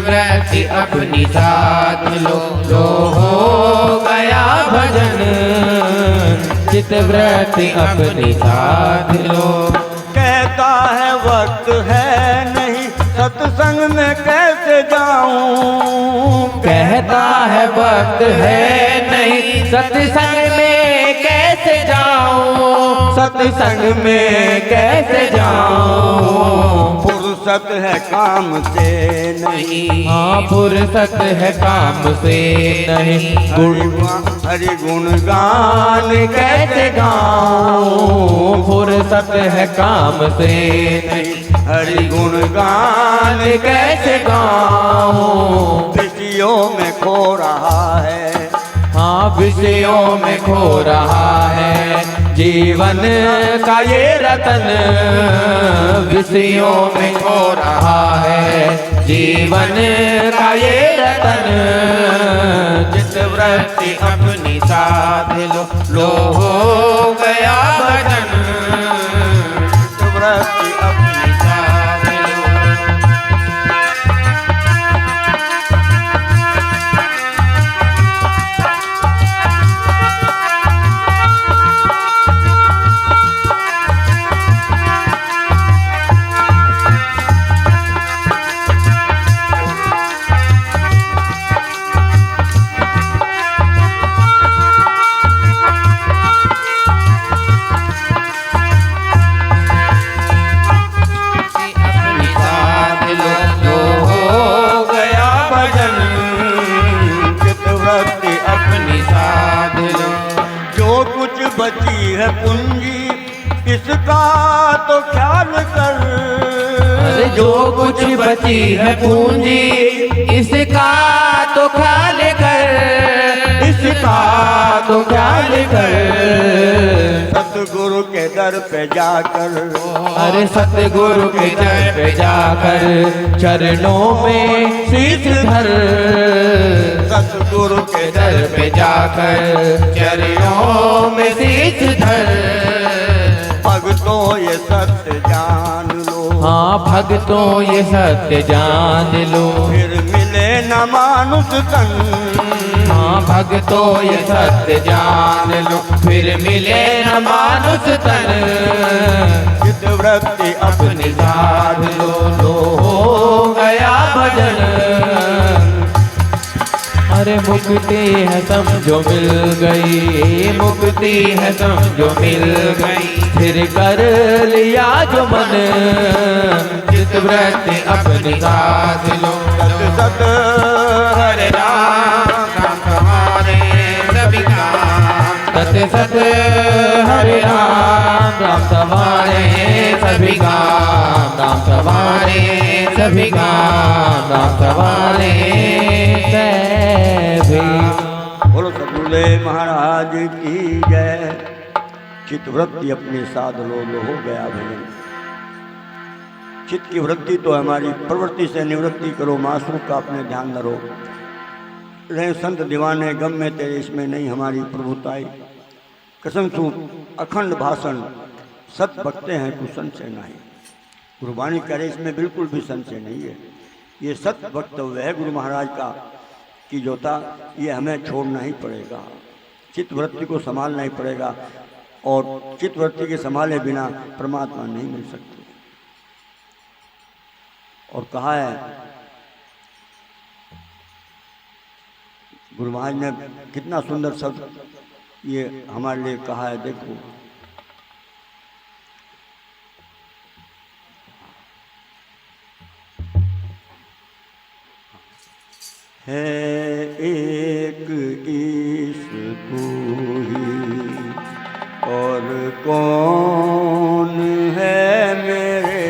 वृत्ति अपनी साध लो हो गया भजन, चित वृत्ति अपनी साध लो। कहता है वक्त है नहीं सत्संग में कैसे जाऊं, कहता है वक्त है नहीं सत्संग में कैसे जाऊं, सत्संग में कैसे जाऊं। फुर्सत है काम से नहीं, हाँ फुर्सत है काम से नहीं, हरि गुण गान कैसे गाऊं, फुर्सत है काम से नहीं, हरि गुण गान कैसे गाऊं। विषयों में खो रहा है, हाँ विषयों में खो रहा है, जीवन का ये रतन विषयों में खो रहा है, जीवन का ये रतन। चितवृत्ति अपनी साध लो हो गया भजन, चितवृत्ति अपनी साध लो। बची है पूंजी इसका तो ख्याल कर, अरे जो कुछ बची है पूंजी इसका तो ख्याल कर, इसका तो ख्याल कर। सतगुरु के दर पे जाकर, अरे सतगुरु के दर पे जाकर चरणों में शीश धर, सतगुरु के दर पे जाकर चरणों में शीश धर। भक्तों ये सत्य जान लो, हाँ भक्तों ये सत्य जान लो, फिर मिले न मानुष तन। हाँ भक्तों ये सत्य जान लो, फिर मिले न मानुष तन। चितवृत्ति अपनी साध लो हो गया भजन। अरे मुक्ति है समझो मिल गई, मुक्ति है समझो मिल गई, फिर कर लिया जो मन। चित व्रत अपनी साध लो। सत सत हरे राम राम तुम्हारे सभी काम। सत सत हरे राम राम तुम्हारे सभी काम। राम तुम्हारे सभी काम। राम तुम्हारे सभी। बोलो सतगुरुदेव महाराज की जय। चित्तवृत्ति अपने साध लो हो गया भजन। चित्त की वृत्ति तो हमारी प्रवृत्ति से निवृत्ति करो, मासरूफ का अपने ध्यान धरो। रहे संत दीवाने गम में तेरे, इसमें नहीं हमारी प्रभुताई। कसम सू अखंड भाषण सत भक्ते हैं कुछ संशय नहीं। गुरुवाणी करे इसमें बिल्कुल भी संशय नहीं है। ये सत वक्तव्य है गुरु महाराज का कि जोता ये हमें छोड़ना ही पड़ेगा, चित्तवृत्ति को संभालना ही पड़ेगा, और चित्तवृत्ति के संभाले बिना परमात्मा नहीं मिल सकते। और कहा है गुरु महाराज ने, कितना सुंदर शब्द ये हमारे लिए कहा है। देखो है एक ईश तू ही और कौन है मेरे।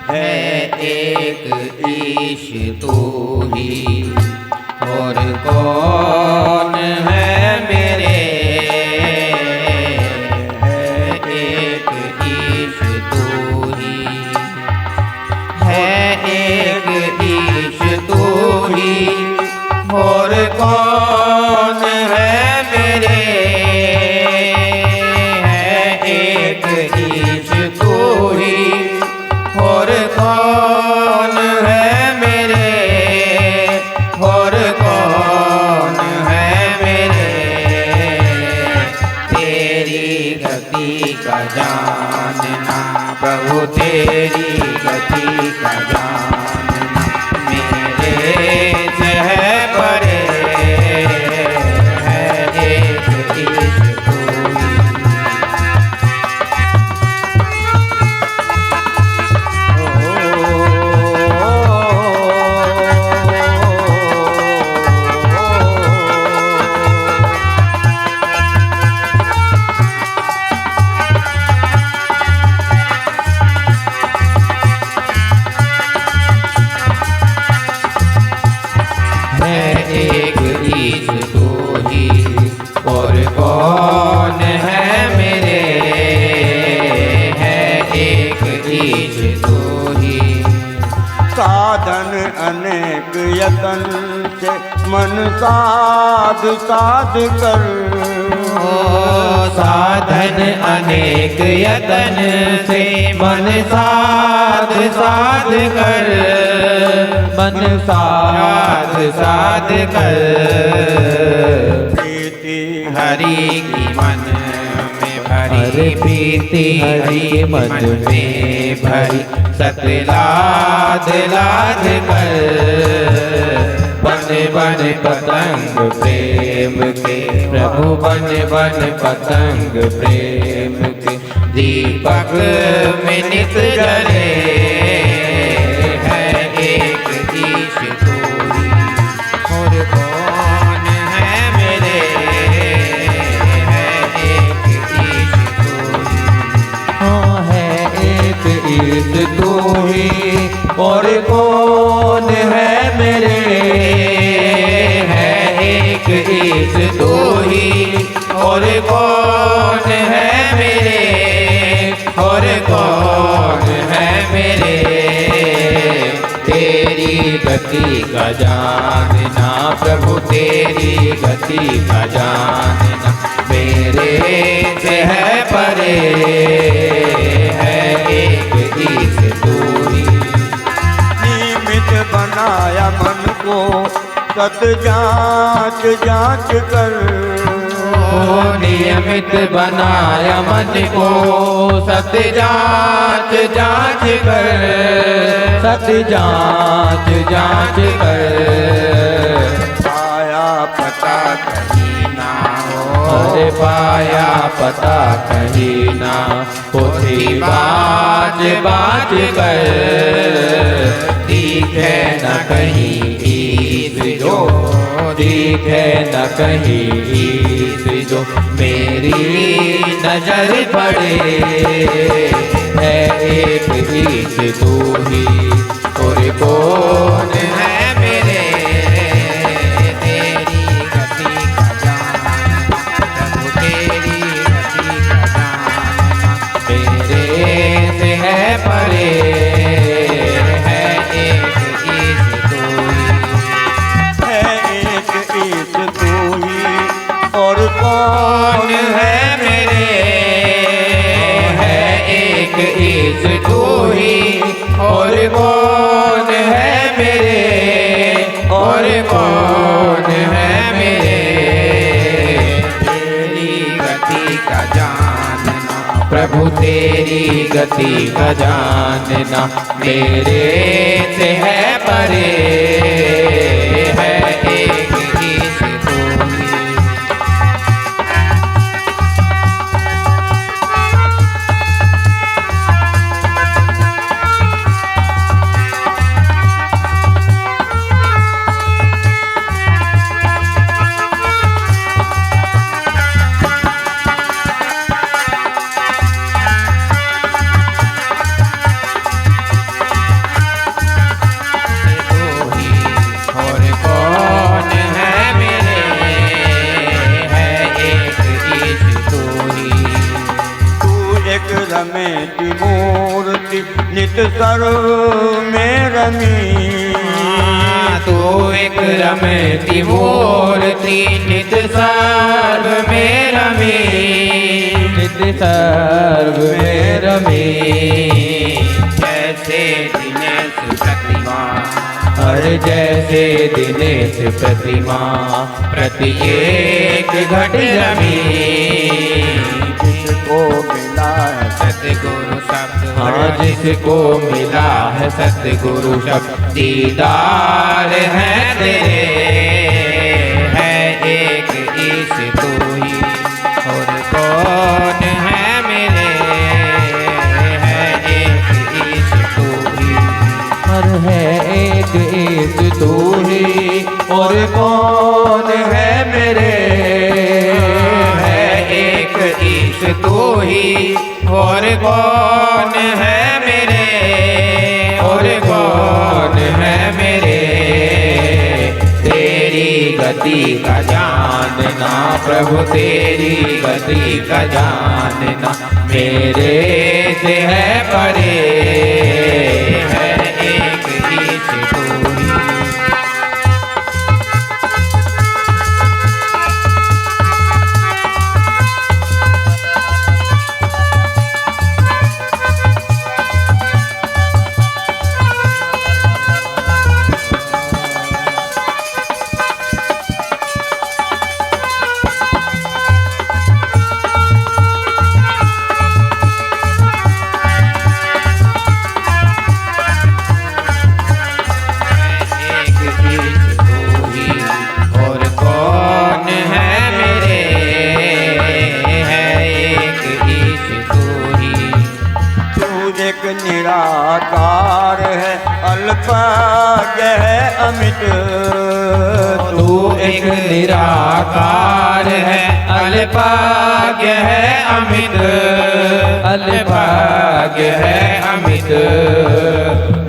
है एक ईश तू ही और कौन है मेरे। है एक ईश तू ही। है एक ईश तू ही और कौन है मेरे। है एक ईश तू ही और कौन है मेरे। और कौन है मेरे। तेरी गति का जानना प्रभु, तेरी गति का जानना मेरे से है परे। है एक ईश तू ही। एक ईश तू ही और कौन है मेरे। है एक ईश तू ही। साधन अनेक यतन से मन साध साध कर। साधन अनेक यतन से मन साध साध कर। मन साध साध कर। प्रीति हरि की मन में भरी। प्रीति हरि मन में भरी। सतलाद लाद कर। बन बन पतंग प्रेम के प्रभु। बन बन पतंग प्रेम के दीपक में नित जले। है एक ईश तू ही और कौन है मेरे। है एक ईश तू ही। है एक ईश तू ही और कौन है मेरे। है एक ईश तू ही और कौन है मेरे। और कौन है मेरे। तेरी गति का जानना प्रभु, तेरी गति का जानना मेरे से है परे। है एक ईश तू ही। निमित बनाया मन को सत जांच जांच कर। नियमित बनाया मन को सत जांच जांच कर। सत जांच जांच कर। आया पता कहीं ना हो। अरे पाया पता कहीं ना, पोथी बाज बाज कर, दिखे न कहीं ईश जो, दिखे न कहीं ईश जो, मेरी नजर पड़े है एक ईश तू ही, और कौन है मेरे तेरी गति का जानना, प्रभु तेरी गति का जानना, मेरे से है परे है एक ईश तू ही, है एक ईश तू ही, और कौन है मेरे, है एक ईश तू ही, और कौन है मेरे, और कौन है मेरे तेरी गति का जानना, प्रभु तेरी गति का जानना, मेरे से है परे है एक ईश तू ही। रमेती मूर्ति नित सर्व में रमी, तू एक रमेती मूर्ति नित सर्व में रमी, नित सर्व में रमी, जैसे दिनेश प्रतिमा, हर जैसे दिनेश प्रतिमा, प्रति एक घट रमी, जिसको मिला है सतगुरु शब्द, हाँ जिसको मिला है सतगुरु शब्द, दीदार है तेरे है एक ईश तू ही, और कौन है मेरे है एक ईश तू ही, और है एक ईश तू ही, और कौन है मेरे ईश तू ही, और कौन है मेरे, और कौन है मेरे तेरी गति का जानना, प्रभु तेरी गति का जानना, मेरे से है परे है एक ईश तू ही। निराकार है अल्पाज्ञ है अमित, तू एक निराकार है अल्पाज्ञ है अमित, अल्पाज्ञ है अमित,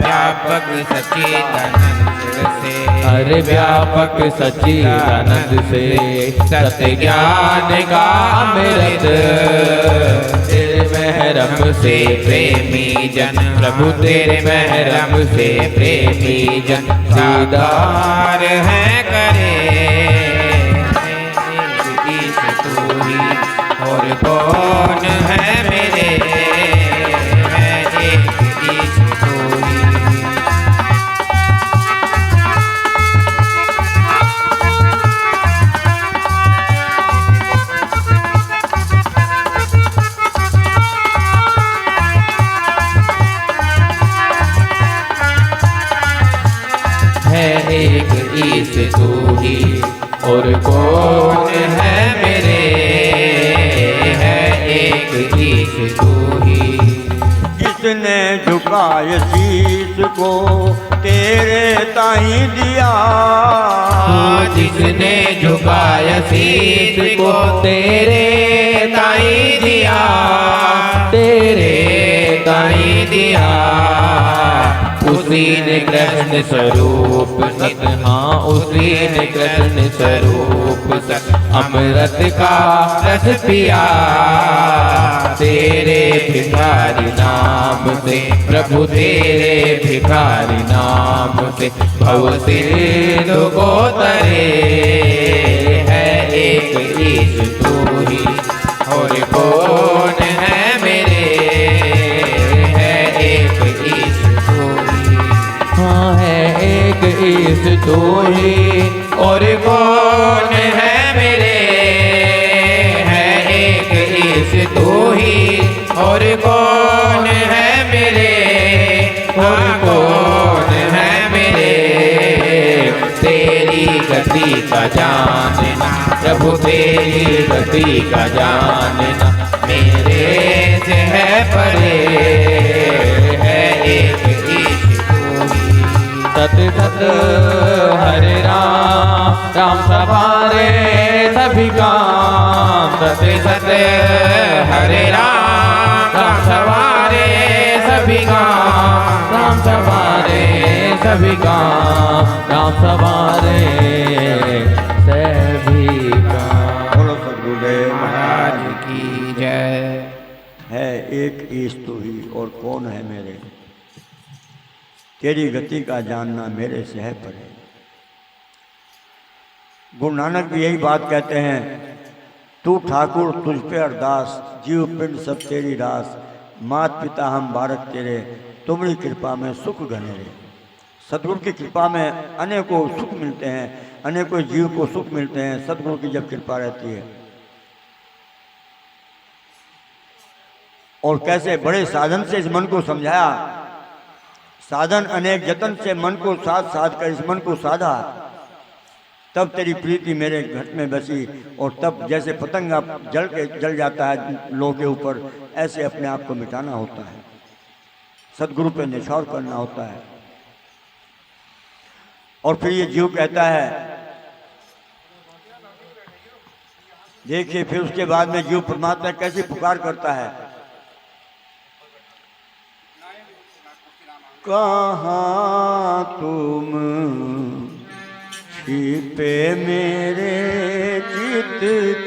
व्यापक सच्चिदानंद से, अरे व्यापक सच्चिदानंद से, सत्य ज्ञान का अमृत, तेरे महरम से प्रेमी जन, प्रभु तेरे महरम से प्रेमी जन, सादार है करे ईश तू ही, और कौन है मेरे है एक ईश तू ही। है एक ईश तू ही, जिसने झुकाए शीश को तेरे ताई दिया, जिसने झुकाया शीश को तेरे ताई दिया, तेरे ताई दिया। उसी ने कृष्ण स्वरूप सत, हाँ उसी ने कृष्ण स्वरूप सत अमृत का रस पिया। तेरे भिखारी नाम से प्रभु, तेरे भिखारी नाम से भव सिंधु को तरे। है एक ईश तू ही और कौन है मेरे, है एक ईश तू ही, हाँ है एक ईश तू ही और कौन है मेरे, है एक ईश तू ही और कौन है मेरे, और कौन है मेरे। तेरी गति का जानना प्रभु, तेरी गति का जानना मेरे से है परे। है एक ईश तू ही। सत सत हरे राम, राम सवारे सभी काम। सत सत हरे राम, राम सवारे सभी काम। राम सवारे सभी काम, राम सवारे सभी काम। बोलो सद्गुरुदेव महाराज की जय। है एक ईश तू ही और कौन है मेरे, तेरी गति का जानना मेरे से है परे। गुरु नानक भी यही बात कहते हैं, तू ठाकुर तुझ पे अरदास, जीव पिंड सब तेरी रास। मात पिता हम बारक तेरे, तुम्हारी कृपा में सुख घनेरे। सदगुरु की कृपा में अनेकों सुख मिलते हैं, अनेकों जीव को सुख मिलते हैं सदगुरु की जब कृपा रहती है। और कैसे बड़े साधन से इस मन को समझाया, साधन अनेक जतन से मन को साध साध कर इस मन को साधा, तब तेरी प्रीति मेरे घट में बसी। और तब जैसे पतंगा जल जाता है लोह के ऊपर, ऐसे अपने आप को मिटाना होता है, सदगुरु पे निछावर करना होता है। और फिर ये जीव कहता है, देखिए फिर उसके बाद में जीव परमात्मा कैसी पुकार करता है, कहाँ तुम छिपे मेरे चित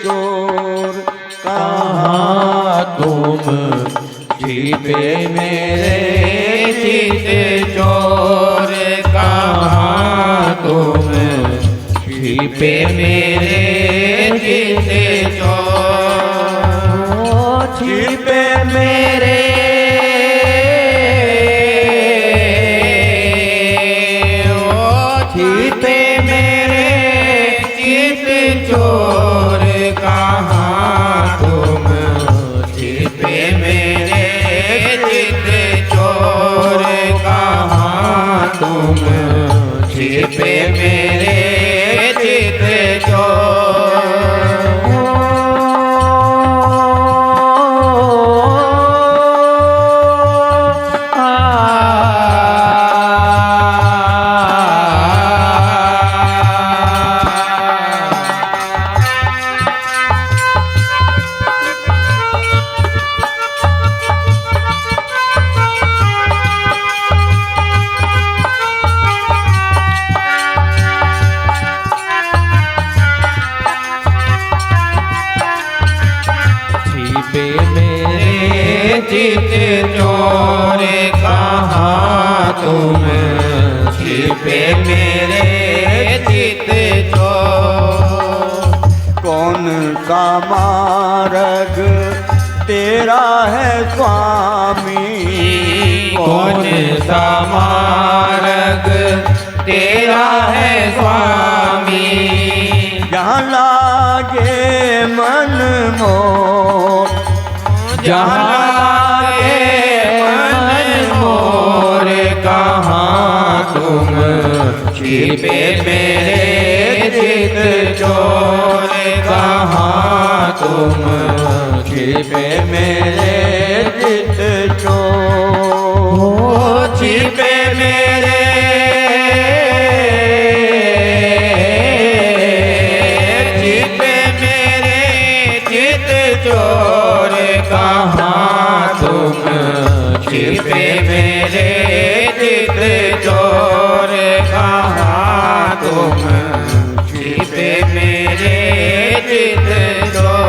चोर, कहाँ तुम छिपे मेरे चित चोर। कहाँ तुम छिपे मेरे चित चोर। छिपे मेरे छिपे मेरे चित चोर। कहाँ तुम छिपे मेरे चित चोर। कहाँ तुम छिपे मेरे चित चोर। चित चोर। कहाँ तुम छिपे मेरे चित चोर। कौन सा मार्ग तेरा है स्वामी, कौन सा मार्ग तेरा है स्वामी। जहाँ लागे मन मोर, जहाँ मन मोर। कहाँ तुम छिपे मेरे चित चोर। कहाँ तुम छिपे मेरे चित चोर। चोर कहाँ तुम छिपे मेरे चित चोर कहाँ तुम छिपे मेरे चित चोर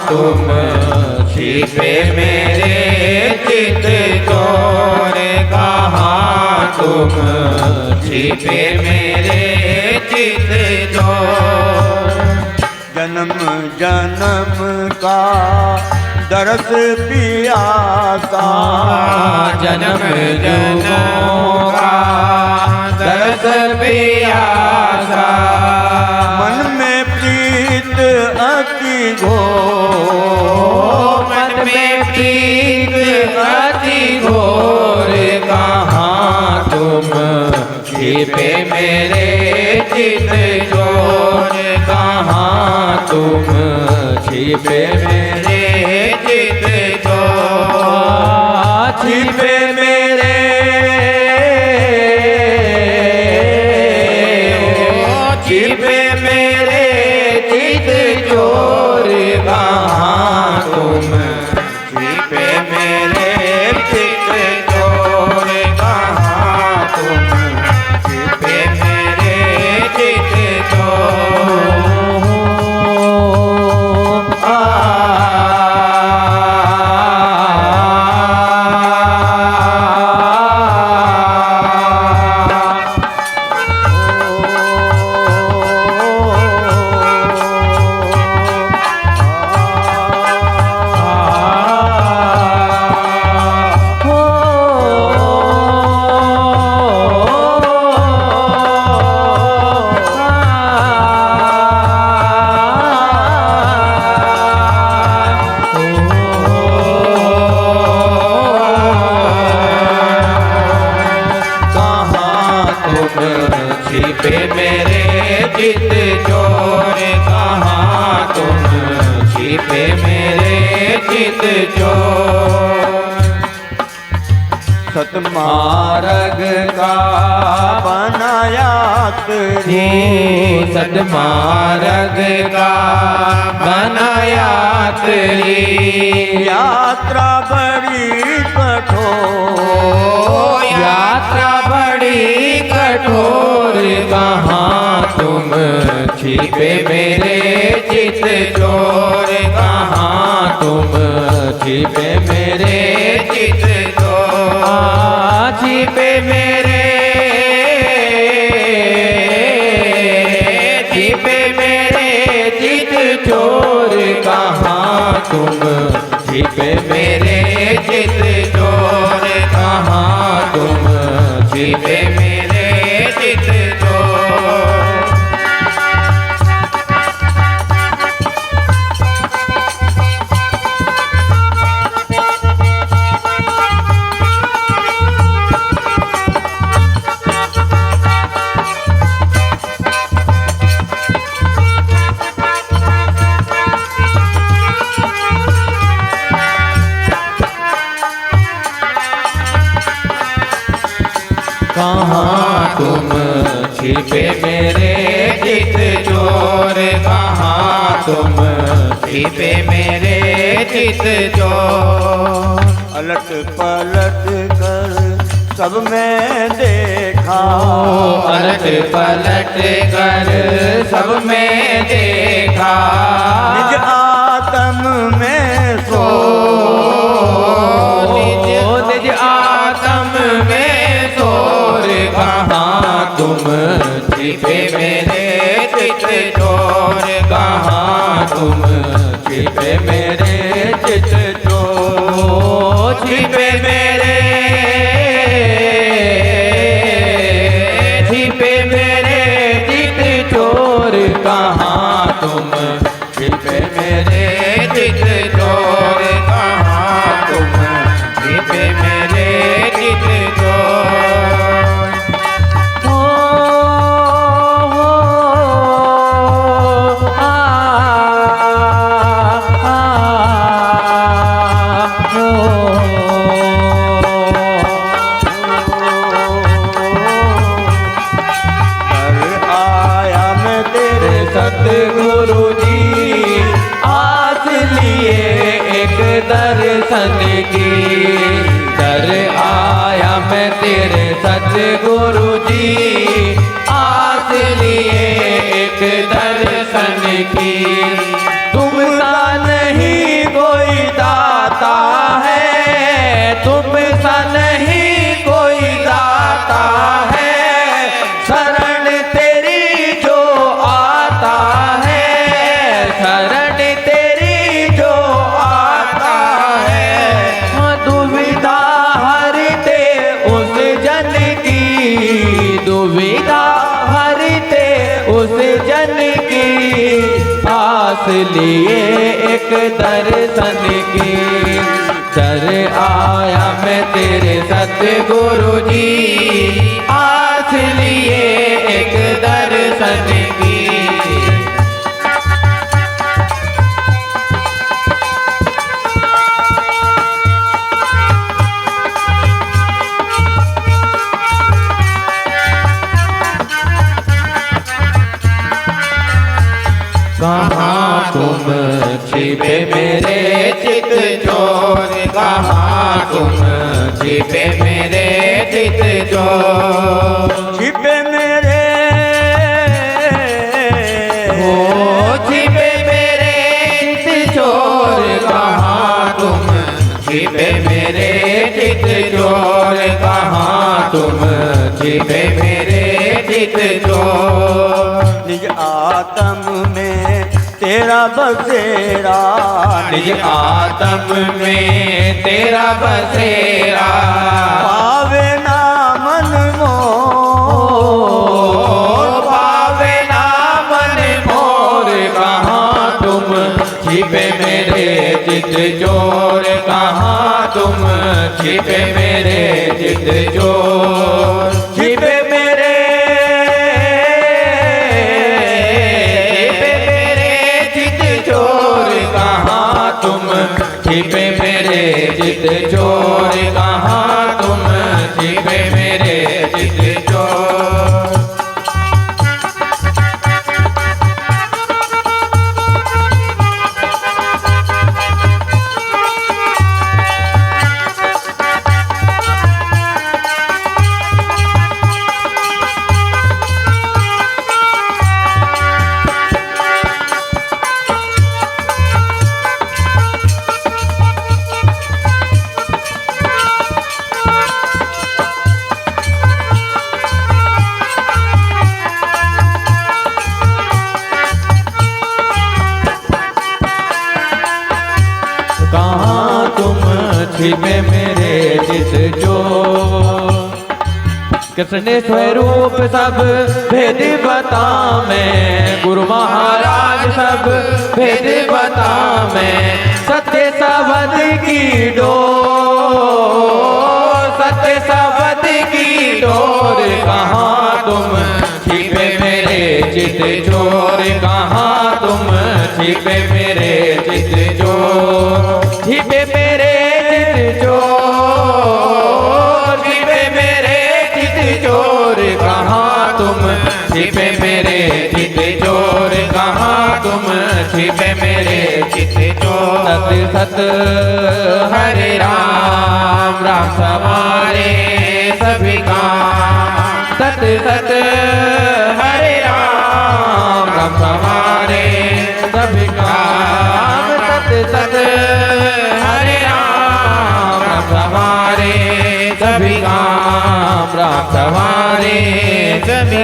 तुम छिपे मेरे चित चोर कहाँ तुम छिपे मेरे चित चोर जन्म जन्म का दरस पियासा जन्म जन्मों का दरस पियासा मन में प्रीत अति घोर मन में प्रीत अति घोर कहाँ तुम छिपे मेरे चित चोर कहाँ तुम छिपे मेरे चित चोर छिपे मेरे छिपे मेरे चित चोर कहाँ तुम छिपे मेरे चित चोर कहाँ तुम छिपे मेरे चित चोर छिपे मेरे चित चोर कहाँ तुम छिपे मेरे चित चोर सतमार्ग का बनाया तुझे सतमार्ग का बनाया तेरी यात्रा बड़ी कठोर यात्रा बड़ी कठोर कहाँ तुम छिपे मेरे चित चोर कहाँ तुम छिपे मेरे चित चोर छिपे मेरे छिपे मेरे चित चोर कहाँ तुम छिपे मेरे चित चोर कहाँ तुम छिपे मेरे चित चोर कहाँ तुम छिपे मेरे चित चोर कहाँ तुम छिपे मेरे चित चोर अलट पलट कर सब में देखा अलट पलट कर सब में देखा निज आत्म में सो निज आत्म में सोर कहाँ तुम छिपे मेरे चित चोर कहाँ तुम छिपे मेरे चित चोर छिपे मेरे छिपे मेरे चित चोर कहाँ तुम छिपे मेरे चित चोर कहाँ तुम छिपे मेरे चित चोर तेरे सतगुरु जी, आस लिए एक दर्शन की। तुम सा नहीं कोई दाता है, तुम सा नहीं कोई दाता है, शरण तेरी जो आता है, शरण तेरी जो आता है। दुविधा हरते उस जन की, दुविधा हरते उस जन की, आस लिए एक दर्शन की। दर आया मैं तेरे सतगुरु जी, आस लिए एक दर्शन की। कहाँ तुम छिपे मेरे चित चोर, कहाँ तुम छिपे मेरे चित चोर। छिपे मेरे हो छिपे मेरे चित चोर, कहाँ तुम छिपे मेरे चित चोर, कहाँ तुम छिपे मेरे चित चोर। निज आत्म में तेरा बसेरा, निज आत्म में तेरा बसेरा, पावे ना मन मोर, पावे ना मन मोर। कहाँ तुम छिपे मेरे चित चोर, कहाँ तुम छिपे मेरे चित चोर। छिपे मेरे छिपे मेरे चित चोर, कहाँ तुम छिपे मेरे चित चोर। कहाँ तुम छिपे मेरे चित चोर। कृष्ण स्वरूप सब भेद बता मैं, गुरु महाराज सब भेद बता मैं। सत्य सबद की डोर, सत्य सबद की डोर। कहाँ तुम छिपे मेरे चित चोर, कहाँ तुम छिपे मेरे चित चोर। छिपे मेरे चित चोर, छिपे मेरे चित चोर। कहाँ तुम छिपे मेरे चित चोर, कहाँ तुम छिपे मेरे चित चोर। सत सत हरे राम, राम सवारे सभी काम। सत सत हरे राम, राम सवारे सभी काम। सत सत हरे राम, राम सवारे सभी काम। राम सवारे सभी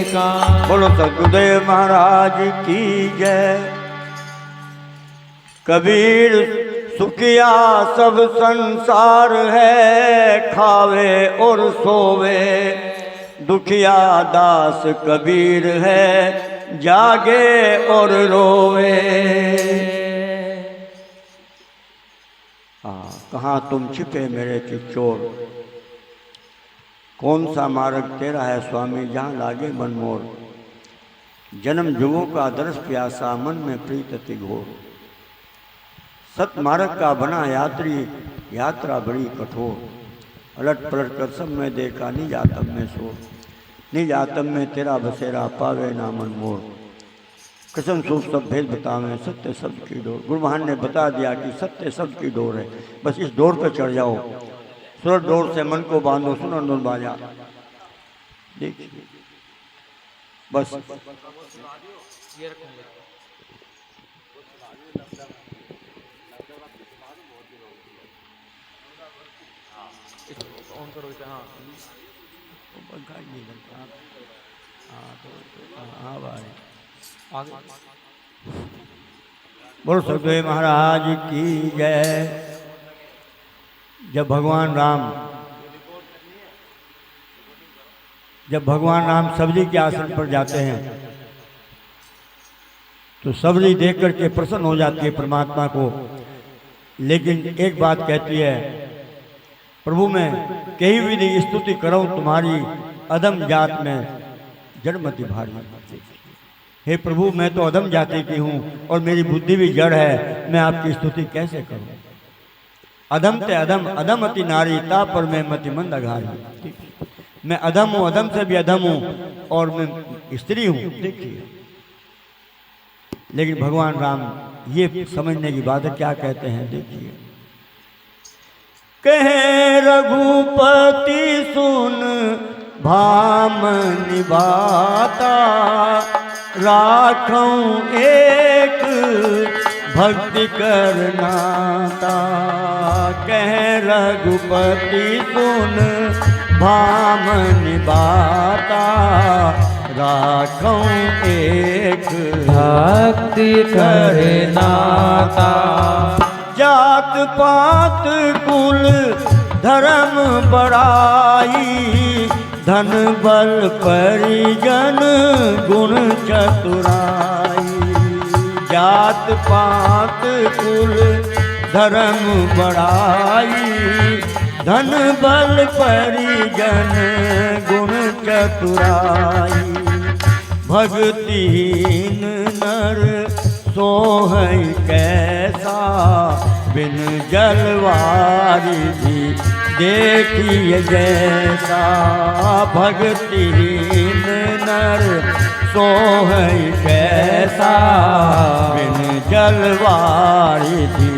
काम। बोलो सतगुरुदेव महाराज की जय। कबीर सुखिया सब संसार है, खावे और सोवे दुखिया दास कबीर है, जागे और रोवे। कहाँ तुम छिपे मेरे चिचोर, कौन सा मार्ग तेरा है स्वामी जहाँ लागे मन मोर। जन्म जुगों का दरस प्यासा, मन में प्रीत अति घोर। सत मार्ग का बना यात्री, यात्रा बड़ी कठोर। अलट पलट कर सब में देखा, निज आत्म में सो। निज आत्म में तेरा बसेरा, पावे ना मन मोर। कसम सूफ सब भेद बतावें, सत्य शब्द की डोर। गुरु महान ने बता दिया कि सत्य शब्द की डोर है, बस इस डोर पर चढ़ जाओ। सुर डोर से मन को बांधो सुनो नूर बाजा। देखिए बस बोलो सतगुरु महाराज की जय। जब भगवान राम सबरी के आसन पर जाते हैं तो सबरी देख करके प्रसन्न हो जाती है परमात्मा को, लेकिन एक बात कहती है, प्रभु मैं कहीं भी नहीं स्तुति करूं तुम्हारी अधम जात में जड़मति भारी। हे प्रभु मैं तो अधम जाति की हूँ और मेरी बुद्धि भी जड़ है, मैं आपकी स्तुति कैसे करूं। अधम ते अधम अधम अति नारी ता पर मैं मति मंद अघारी। मैं अधम हूँ, अधम से भी अधम हूँ और मैं स्त्री हूँ। देखिए लेकिन भगवान राम ये समझने की बात है, क्या कहते हैं देखिए। कहे रघुपति सुन भाम निभाता, राखूं एक भक्ति करनाता। कह रघुपति सुन भाम निभाता, राखूं एक भक्ति करनाता। जात पात कुल धर्म बड़ाई, धन बल परिजन गुण चतुराई। जात पात कुल धर्म बड़ाई, धन बल परिजन गुण चतुराई। भक्तिहीन नर सोहै कैसा, बिन जलवारी भी देखिए जैसा। भक्तिहीन नर सोहै कैसा, बिन जलवारी भी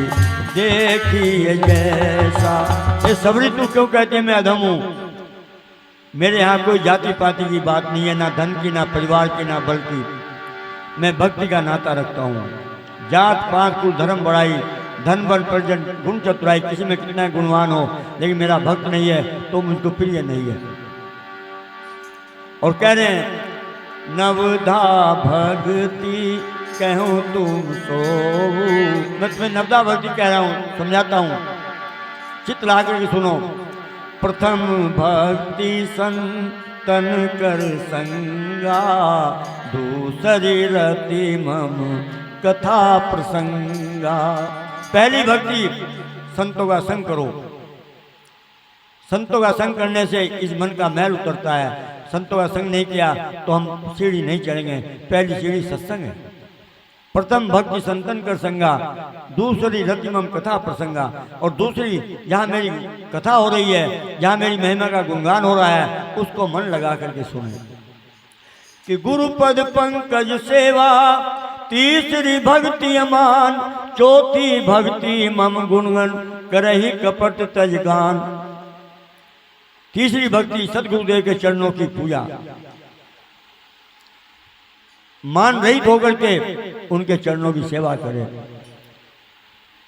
देखिए जैसा। ये सबरी तू क्यों कहते हैं मैं अधम हूँ? मेरे यहाँ कोई जाति पाति की बात नहीं है, ना धन की, ना परिवार की, ना बल की। मैं भक्ति का नाता रखता हूँ। जात पात कुल धर्म बढ़ाई, धन बल परिजन गुण चतुराई, किसी में कितना गुणवान हो लेकिन मेरा भक्त नहीं है तो मुझको प्रिय नहीं है। और कह रहे हैं नवधा भक्ति कहूँ तुम सो। मैं तुम्हें नवधा भक्ति कह रहा हूँ, समझाता हूँ, चित्त ला करके सुनो। प्रथम भक्ति संतन कर संगा, दूसरी रति मम कथा प्रसंगा। पहली भक्ति संतों का संग करो। संतों का संग करने से इस मन का मैल उतरता है। संतों का संग नहीं किया तो हम सीढ़ी नहीं चढ़ेंगे। पहली सीढ़ी सत्संग है। प्रथम भक्ति संतन कर संगा, दूसरी रतिमम कथा प्रसंगा। और दूसरी जहाँ मेरी कथा हो रही है, जहाँ मेरी महिमा का गुणगान हो रहा है, उसको मन लगा करके सुने। कि गुरुपद पंकज सेवा, तीसरी भक्ति अमान, चौथी भक्ति मम गुणगन करहि कपट तजगान। तीसरी भक्ति सदगुरुदेव के चरणों की पूजा, मान रहित होकर के उनके चरणों की सेवा करें।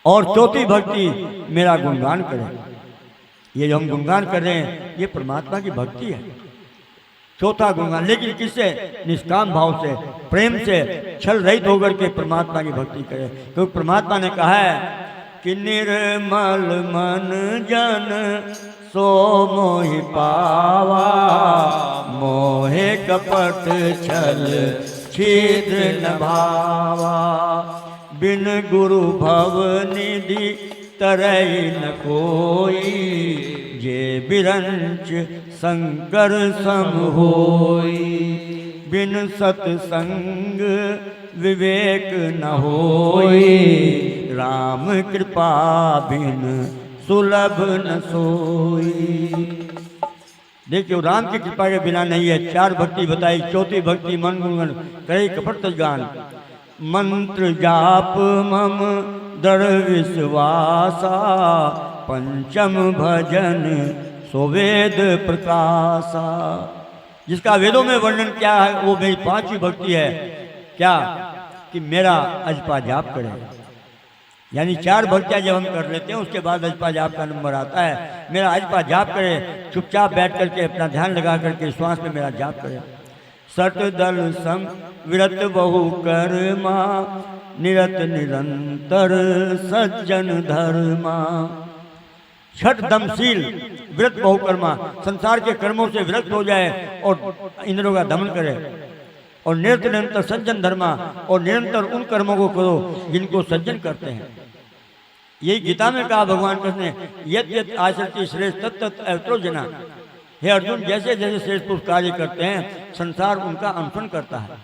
और चौथी भक्ति मेरा गुणगान करें। ये जो हम गुणगान कर रहे हैं ये परमात्मा की भक्ति है। चौथा गुणगान, लेकिन किससे? निष्काम भाव से, प्रेम से, छल रहित होकर के परमात्मा की भक्ति करें। क्योंकि परमात्मा ने कहा है कि निर्मल मन जन सो मोहि पावा, मोहे कपट छल छिद्र न भावा। बिन गुरु भव निधि तरई न कोई, जे बिरंच शंकर सम होई। बिन सत्संग विवेक न होई, राम कृपा बिन सुलभ न सोई। देखिए राम की कृपा के बिना नहीं है। चार भक्ति बताई, चौथी भक्ति मन गुणगन करे कपट तजगान। मंत्र जाप मम दृढ़ विश्वासा, पंचम भजन सो वेद प्रकाशा। जिसका वेदों में वर्णन क्या है वो मेरी पांचवी भक्ति है। क्या कि मेरा अजपा जाप करें, यानी 4 भक्तियां जब हम कर लेते हैं उसके बाद अजपा जाप का नंबर आता है। मेरा अजपा जाप करे, चुपचाप बैठ करके अपना ध्यान लगा करके श्वास में मेरा जाप करे। सट दल सम विरत बहु कर्मा निरत निरंतर सज्जन धर्मा। छठ दमशील विरत बहुकर्मा, संसार के कर्मों से विरक्त हो जाए और इंद्रियों का दमन करे। और निरंतर निरंतर सज्जन धर्मा, और निरंतर उन कर्मों को करो जिनको सज्जन करते हैं। यही गीता में कहा भगवान कृष्ण ने, यत यत आचरति श्रेष्ठ तत् तत् अवतो जना। हे अर्जुन, जैसे जैसे श्रेष्ठ पुरुष कार्य करते हैं संसार उनका अनुसरण करता है।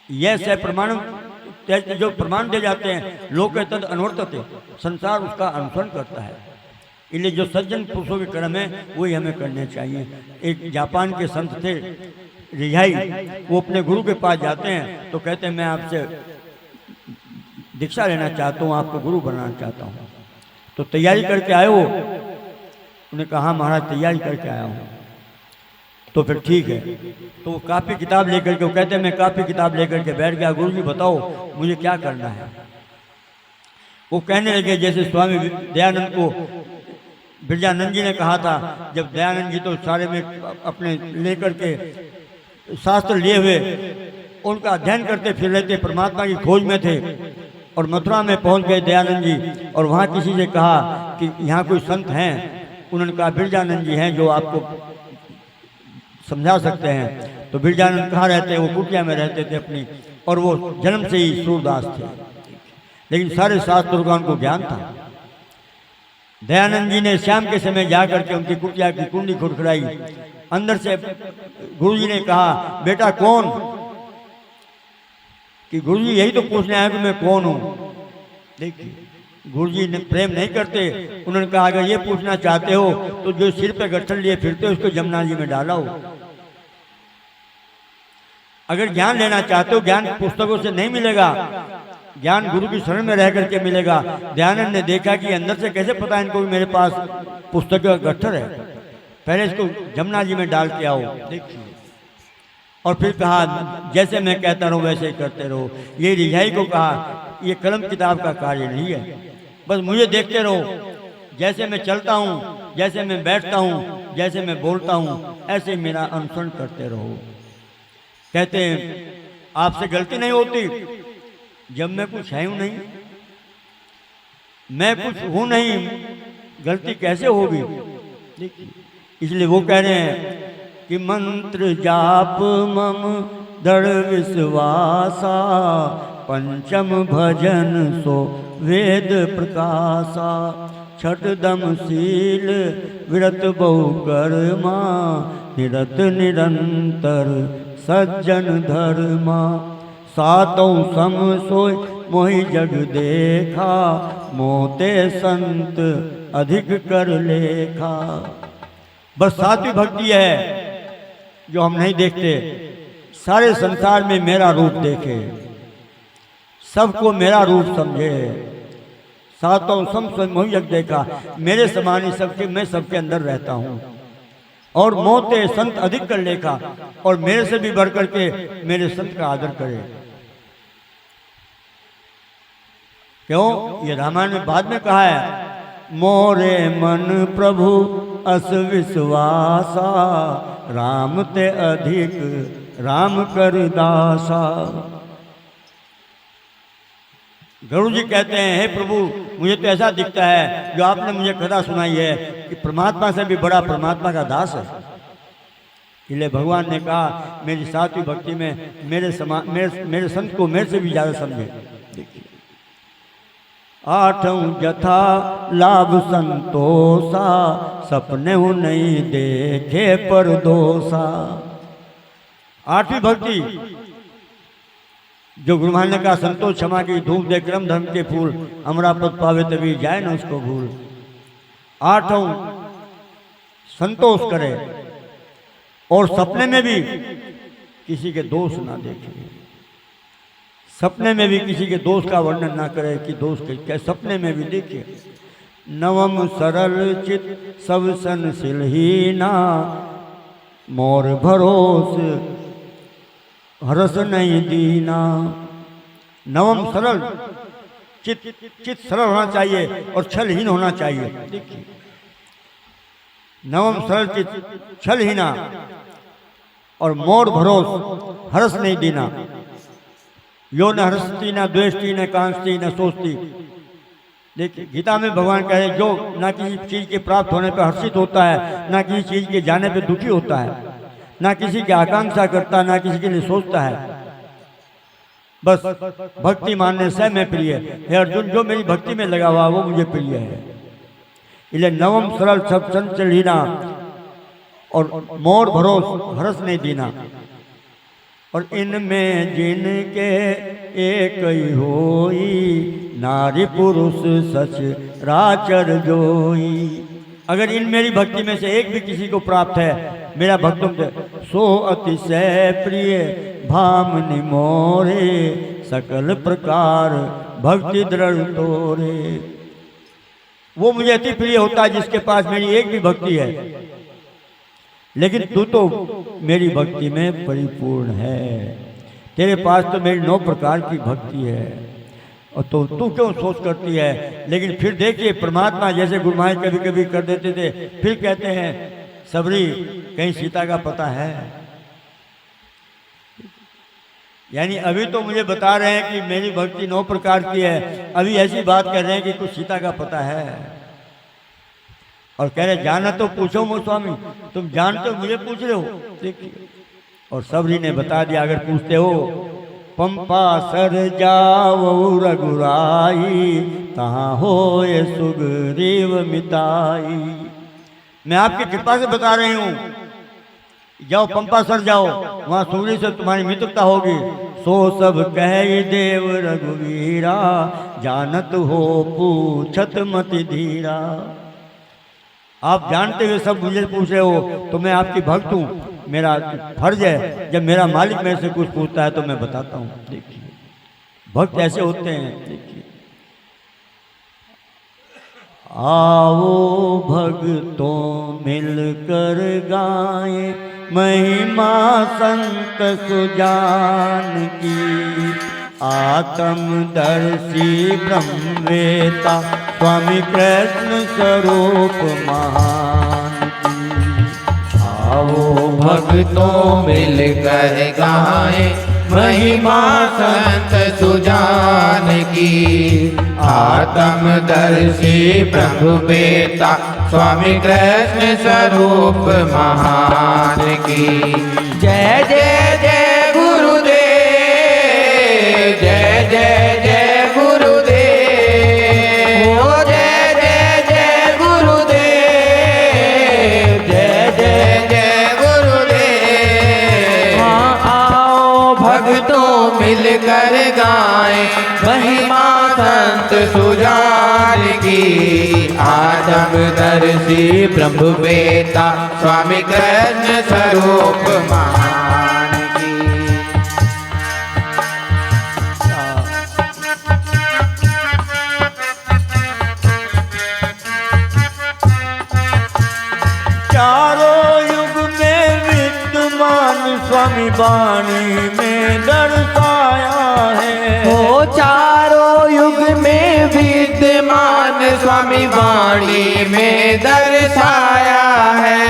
यह से प्रमाण जो प्रमाण दे जाते हैं लोक तद अनुवर्तते, संसार उसका अनुसरण करता है। इसलिए जो सज्जन पुरुषों के कर्म है वही हमें करने चाहिए। एक जापान के संत थे रिहाई, वो अपने गुरु के पास जाते हैं तो कहते हैं मैं आपसे दीक्षा लेना चाहता हूँ, आपको गुरु बनाना चाहता हूँ। तो तैयारी करके आए हो? उन्हें कहा महाराज तैयारी करके आया हूँ। तो फिर ठीक है। तो वो कापी किताब लेकर के, वो कहते हैं मैं कापी किताब लेकर के बैठ गया, गुरु जी बताओ मुझे क्या करना है। वो कहने लगे जैसे स्वामी दयानंद को बिरजानंद जी ने कहा था, जब दयानंद जी तो सारे में अपने लेकर के शास्त्र लिए हुए उनका अध्ययन करते फिर रहे थे, परमात्मा की खोज में थे। और मथुरा में पहुंच गए दयानंद जी, और वहाँ किसी से कहा कि यहाँ कोई संत हैं। उन्होंने कहा बिरजानंद जी हैं जो आपको समझा सकते हैं। तो बिरजानंद कहाँ रहते हैं? वो कुटिया में रहते थे अपनी, और वो जन्म से ही सूरदास थे, लेकिन सारे शास्त्रों का उनको ज्ञान था। दयानंद जी ने शाम के समय जाकर के उनकी कुटिया की कुंडी खुरखुराई। अंदर से गुरुजी ने कहा बेटा कौन? कि गुरुजी यही तो पूछने आया कि मैं कौन हूँ। देखिए गुरुजी ने प्रेम नहीं करते। उन्होंने कहा अगर ये पूछना चाहते हो तो जो सिर पे गट्ठर लिए फिरते हो उसको जमुना जी में डाला हो। अगर ज्ञान लेना चाहते हो ज्ञान पुस्तकों से नहीं मिलेगा, ज्ञान गुरु की शरण में रह करके मिलेगा। दयानंद ने देखा कि अंदर से कैसे पता इनको भी मेरे पास पुस्तक का गट्ठर है, पहले इसको जमुना जी में डाल के आओ। देखिए और फिर कहा जैसे मैं कहता रहूं वैसे ही करते रहो। ये रिहाई को कहा ये कलम किताब का कार्य नहीं है, बस मुझे देखते रहो। जैसे मैं चलता हूँ, जैसे मैं बैठता हूँ, जैसे मैं बोलता हूँ, ऐसे मेरा अनुसरण करते रहो। कहते हैं आपसे गलती नहीं होती जब मैं कुछ है हूं नहीं, मैं कुछ हूं नहीं, गलती कैसे होगी। इसलिए वो कह रहे हैं कि मंत्र जाप मम दृढ़ विश्वासा, पंचम भजन सो वेद प्रकाशा। छठ दम शील विरत बहु कर्मा, निरत निरंतर सज्जन धर्मा। सातों सम सोय मोहि जग देखा, मोते संत अधिक कर लेखा। बस सातवीं भक्ति है जो हम नहीं देखते। सारे संसार में मेरा रूप देखे, सबको मेरा रूप समझे। सातों सम सोय मोहि जग देखा, मेरे समान ही सबके, मैं सबके अंदर रहता हूँ। और मोते संत अधिक कर लेखा, और मेरे से भी बढ़ करके मेरे संत का आदर करे। क्यों? ये रामायण में बाद में कहा है मोरे मन प्रभु अस विश्वासा, राम ते अधिक राम कर दासा। गुरु जी कहते हैं हे प्रभु मुझे तो ऐसा दिखता है जो आपने मुझे कथा सुनाई है कि परमात्मा से भी बड़ा परमात्मा का दास है। इसलिए भगवान ने कहा मेरी सातवीं भक्ति में मेरे संत को मेरे से भी ज्यादा समझे। देखिए आठों जथा लाभ संतोषा, सपने हूँ नहीं देखे पर दोषा। आठवीं भक्ति जो गुरु महाराज ने कहा संतोष क्षमा की धूप दे क्रम धर्म के फूल, अमरा पद पावे तभी जाए न उसको भूल। आठों संतोष करे और सपने में भी किसी के दोष ना देखे, सपने में भी किसी के दोष का वर्णन ना करे कि दोष क्या, सपने में भी देखिए नवम सरल चित सब संसिलहीना, मोर भरोस हरस नहीं दीना। नवम सरल चित सरल होना चाहिए और छलहीन होना चाहिए। देखिए, नवम सरल चित छलहीना और मोर भरोस हरस नहीं दीना। यो न हरसती, न द्वेष्टि, न कांक्षती, न सोचती। देखिए, गीता में भगवान कहे जो ना किसी चीज के प्राप्त होने पर हर्षित होता है, ना किसी चीज के जाने पर दुखी होता है, ना किसी की आकांक्षा करता, ना किसी के लिए सोचता है, बस भक्ति मानने से मैं प्रिय है अर्जुन, जो मेरी भक्ति में लगा हुआ वो मुझे प्रिय है। इसलिए नवम सरल सब संचलीना और मोर भरोस हरस नहीं दीना। और इनमें जिनके एक ही होई, नारी पुरुष सच राचर जोई। अगर इन मेरी भक्ति में से एक भी किसी को प्राप्त है, मेरा भक्तों से, सो अतिशय प्रिय भामनि मोरे, सकल प्रकार भक्ति दृढ़ तोरे। वो मुझे अति प्रिय होता है जिसके पास मेरी एक भी भक्ति है। लेकिन तू तो मेरी भक्ति में परिपूर्ण है, तेरे पास तो मेरी 9 प्रकार की भक्ति है, और तो तू क्यों सोच करती है। लेकिन फिर देखिए, परमात्मा जैसे गुरु महाराज कभी कभी कर देते थे, फिर कहते हैं सबरी कहीं सीता का पता है। यानी अभी तो मुझे बता रहे हैं कि मेरी भक्ति 9 प्रकार की है, अभी ऐसी बात कर रहे हैं कि कुछ सीता का पता है, और कह रहे जाना तो पूछो मो स्वामी, तुम जानते हो मुझे पूछ रहे हो। देखिए, और सबरी ने बता दिया, अगर पूछते हो, पंपा सर जाओ रघुराई, तहाँ हो ये सुग्रीव मिताई। मैं आपकी कृपा से बता रही हूँ, जाओ पंपा सर जाओ, वहाँ सुग्रीव से तुम्हारी मित्रता होगी। सो सब कह देव रघुवीरा, जानत हो पूछत मति धीरा। आप जानते हुए सब मुझे पूछ रहे हो, तो मैं आपकी भक्त हूँ, मेरा फर्ज है, जब मेरा मालिक मेरे से कुछ पूछता है तो मैं बताता हूँ। देखिए, भक्त ऐसे होते हैं। देखिए, आओ भक्तों मिलकर गाएं महिमा संत सुजान की, आत्मदर्शी ब्रह्मवेता स्वामी कृष्ण स्वरूप महान की। आओ भक्तों मिलकर गाएं महिमा संत सुजान की, आत्मदर्शी ब्रह्मवेता स्वामी कृष्ण स्वरूप महान की। जय जय जय गुरुदेव, जय जय जय गुरुदेव, ओ जय जय जय गुरुदेव, जय जय जय गुरुदेव। हाँ, आओ भक्तों मिलकर गाएं महिमा संत सुजान की, आत्मदर्शी ब्रह्मवेता स्वामी कृष्ण स्वरूप महान की। चारों युग में विद्यमान स्वामी वाणी में दर्शाया है। हो चारों युग में विद्यमान स्वामी वाणी में दर्शाया है।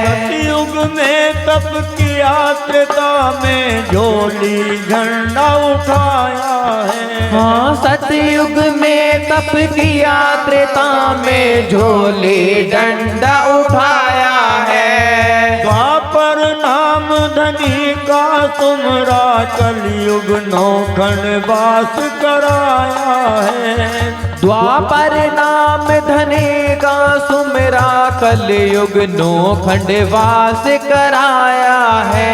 सतयुग में तप किया, त्रेता में झोली झंडा उठाया है। हाँ, सतयुग में तप किया, त्रेता में झोली डंडा उठाया है। द्वापर नाम धनी का तुमरा, कलयुग नौखंड वास कराया है। द्वापर नाम धने का सुमरा, कलयुग नौखंड वास कराया है।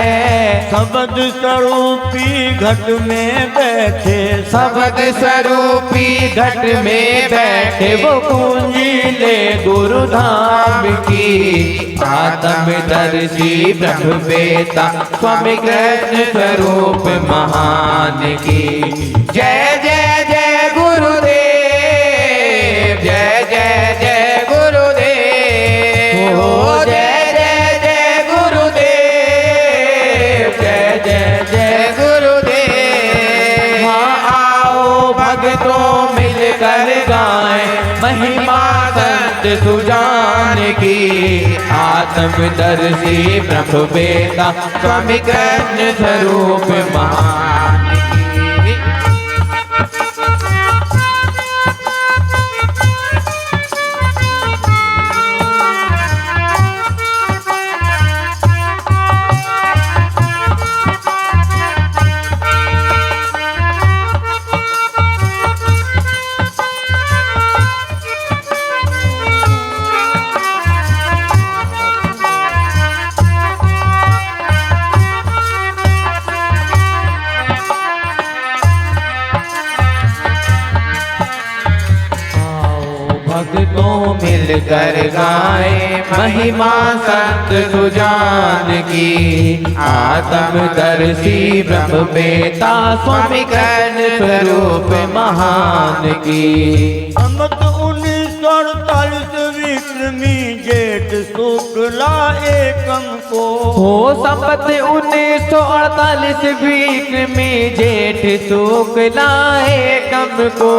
शब्द स्वरूपी घट में बैठे, शब्द स्वरूपी घट में बैठे, वो पूंजी ले गुरु धाम की, आत्मदर्शी ब्रह्मवेता स्वामी कृष्ण स्वरूप महान की। जय जय जय गुरुदेव, जय जय संत सुजान की। आत्मदर्शी ब्रह्म वेता स्वामी कृष्ण स्वरूप महान की। भक्तों मिलकर गाए महिमा संत सुजान की। आत्मदर्शी ब्रह्म वेता स्वामी कृष्ण स्वरूप महान की। संवत 1948 विक्रमी जेठ शुक्ला एकम को। हो संवत 1948 विक्रमी जेठ शुक्ला एकम को।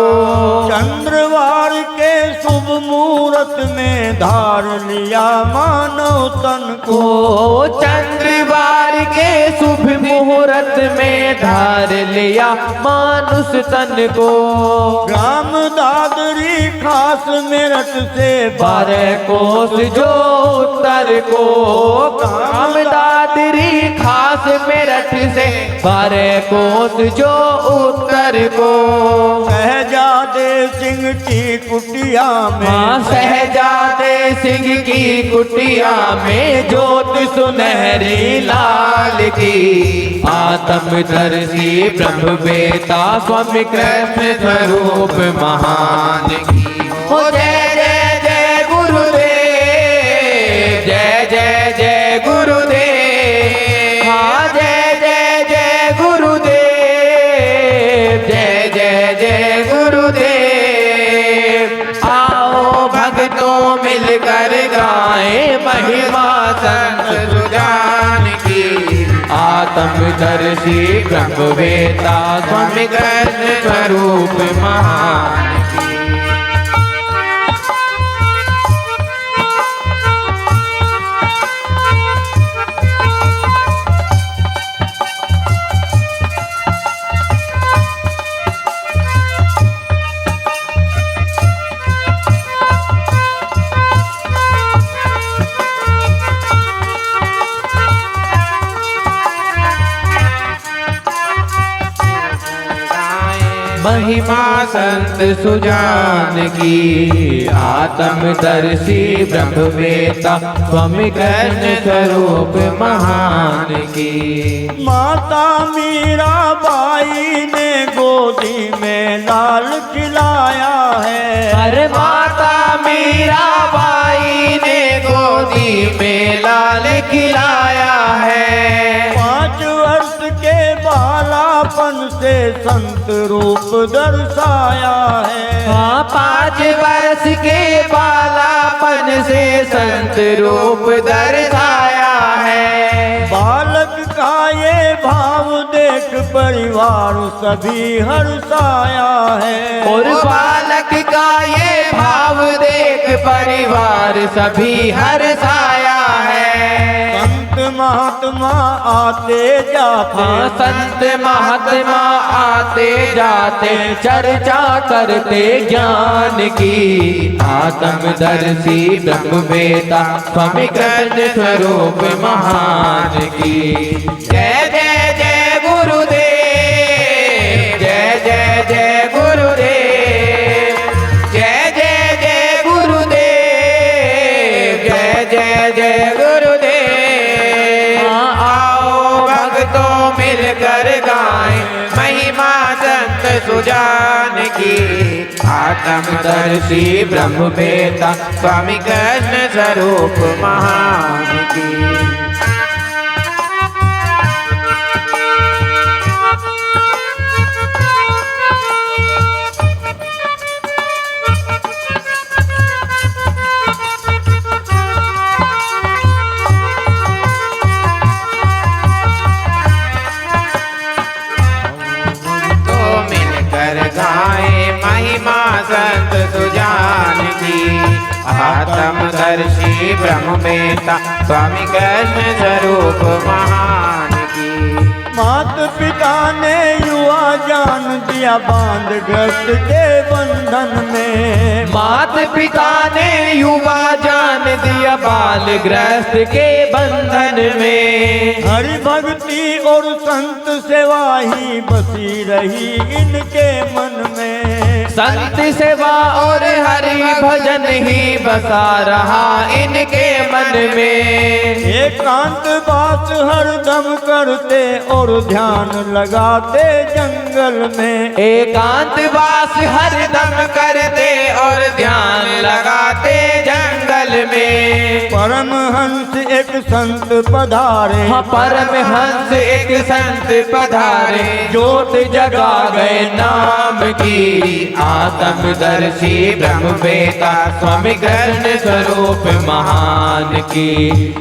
चंद्रवार के शुभ मुहूर्त में धार लिया मानव तन को। चंद्रवार के शुभ मुहूर्त में धार लिया मानुष तन को। ग्राम दादरी खास मेरठ से 12 कोस जो उत्तर को। ग्राम दादरी खास मेरठ से 12 कोस जो उत्तर को। शहजादे सिंह की कुटिया में। शहजादे सिंह की कुटिया में ज्योत सुनहरी लाल की। आत्मदर्शी ब्रह्म वेता स्वामी कृष्ण स्वरूप महान की। हो जय जय जय गुरुदेव, जय जय जय गुरुदेव। हाँ जय जय जय गुरुदेव, जय जय जय गुरुदेव। आओ भक्तों मिलकर गाए महिमा संत सुजान की। आत्मदर्शी ब्रह्म वेता स्वामी कृष्ण स्वरूप महान की। महिमा संत सुजान की। आत्मदर्शी ब्रह्म वेता स्वामी कृष्ण स्वरूप महान की। माता मीराबाई ने गोदी में लाल खिलाया है। अरे माता मीराबाई ने गोदी में लाल खिलाया है। 5 वर्ष के बालापन से संत रूप दर्शाया है। हाँ 5 वर्ष के बालापन से संत रूप दर्शाया है। बालक का ये भाव देख परिवार सभी हर्षाया है। और बालक का ये भाव देख परिवार सभी हर्षाया है। संत महात्मा आते जाते। हाँ संत महात्मा आते जाते चर्चा करते ज्ञान की। आत्मदर्शी ब्रह्म वेता स्वामी कृष्ण स्वरूप महान की। जय जय जय गुरुदेव, जय जय जय गुरुदेव, जय जय जय गुरुदेव, जय जय जय गुरुदेव। आओ भक्तों मिलकर गाएं महिमा संत सुजान की। आत्मदर्शी ब्रह्म वेता स्वामी कृष्ण स्वरूप महान की। आत्मदर्शी ब्रह्मवेता स्वामी कृष्ण स्वरूप महान की। मात पिता ने युवा जान दिया बांध ग्रस्त के बंधन में। मात पिता ने युवा जान दिया बाल ग्रस्त के बंधन में। हरि भक्ति और संत सेवा ही बसी रही इनके मन में। संत सेवा और हरि भजन ही बसा रहा इनके मन में। एकांत बात हरदम करते और ध्यान लगाते जंगल में। एकांत वास हरदम करते और ध्यान लगाते जंगल में। परमहंस एक संत पधारे। हाँ, परमहंस एक संत पधारे। ज्योत जगा गए नाम की आत्मदर्शी ब्रह्मवेता स्वामी कृष्ण स्वरूप महान की।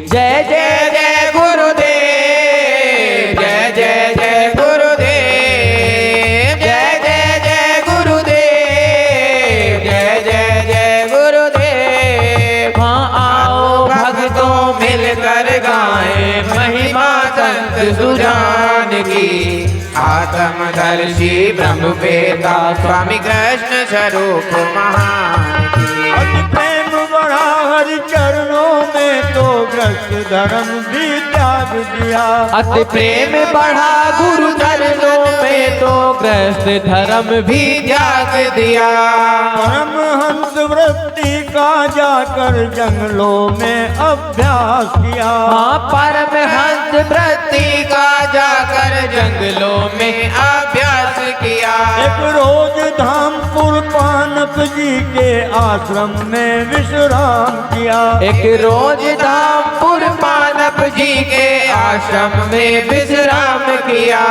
जय जय जय गुरुदेव, जय जय जय गुरुदेव, जय जय जय गुरुदेव, जय जय जय गुरुदेव। हाँ, आओ भक्तों मिलकर गाएं महिमा संत सुजान की। आत्मदर्शी ब्रह्मवेता स्वामी कृष्ण स्वरूप महान की। अति प्रेम बढ़ा हरि चरणों में तो ग्रस्त धर्म भी त्याग दिया। अति प्रेम बढ़ा गुरु चरणों में तो ग्रस्त धर्म भी त्याग दिया। परमहंस वृत्ति का जाकर जंगलों में अभ्यास किया। हाँ, परमहंस वृत्ति का जाकर जंगलों में अभ्यास किया। एक रोज धामपुर पानप जी के आश्रम में विश्राम किया। एक रोज धामपुर पानप जी के आश्रम में विश्राम किया।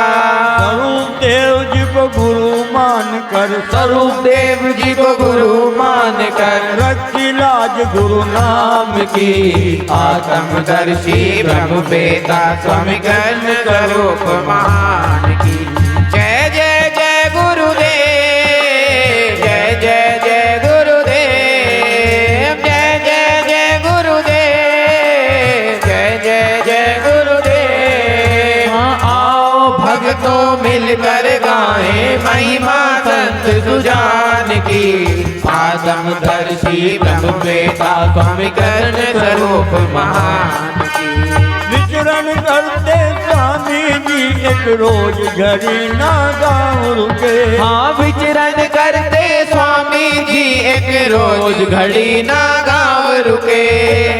स्वरूप देव जी को गुरु मानकर, स्वरूप देव जी को गुरु मानकर रखी लाज गुरु नाम की। आत्मदर्शी ब्रह्मवेता स्वामी कृष्ण स्वरूप महान की। जय जय जय गुरुदेव, जय जय जय गुरुदेव, जय जय जय गुरुदेव, जय जय जय गुरुदेव। हाँ, आओ भक्तों मिलकर गाएं महिमा संत सुजान की। आत्मदर्शी ब्रह्मवेता स्वामी कृष्ण स्वरूप महान की। विचरण करते स्वामी जी एक रोज घड़ी नागांव रुके। हाँ, विचरण करते स्वामी जी एक रोज घड़ी नागांव रुके।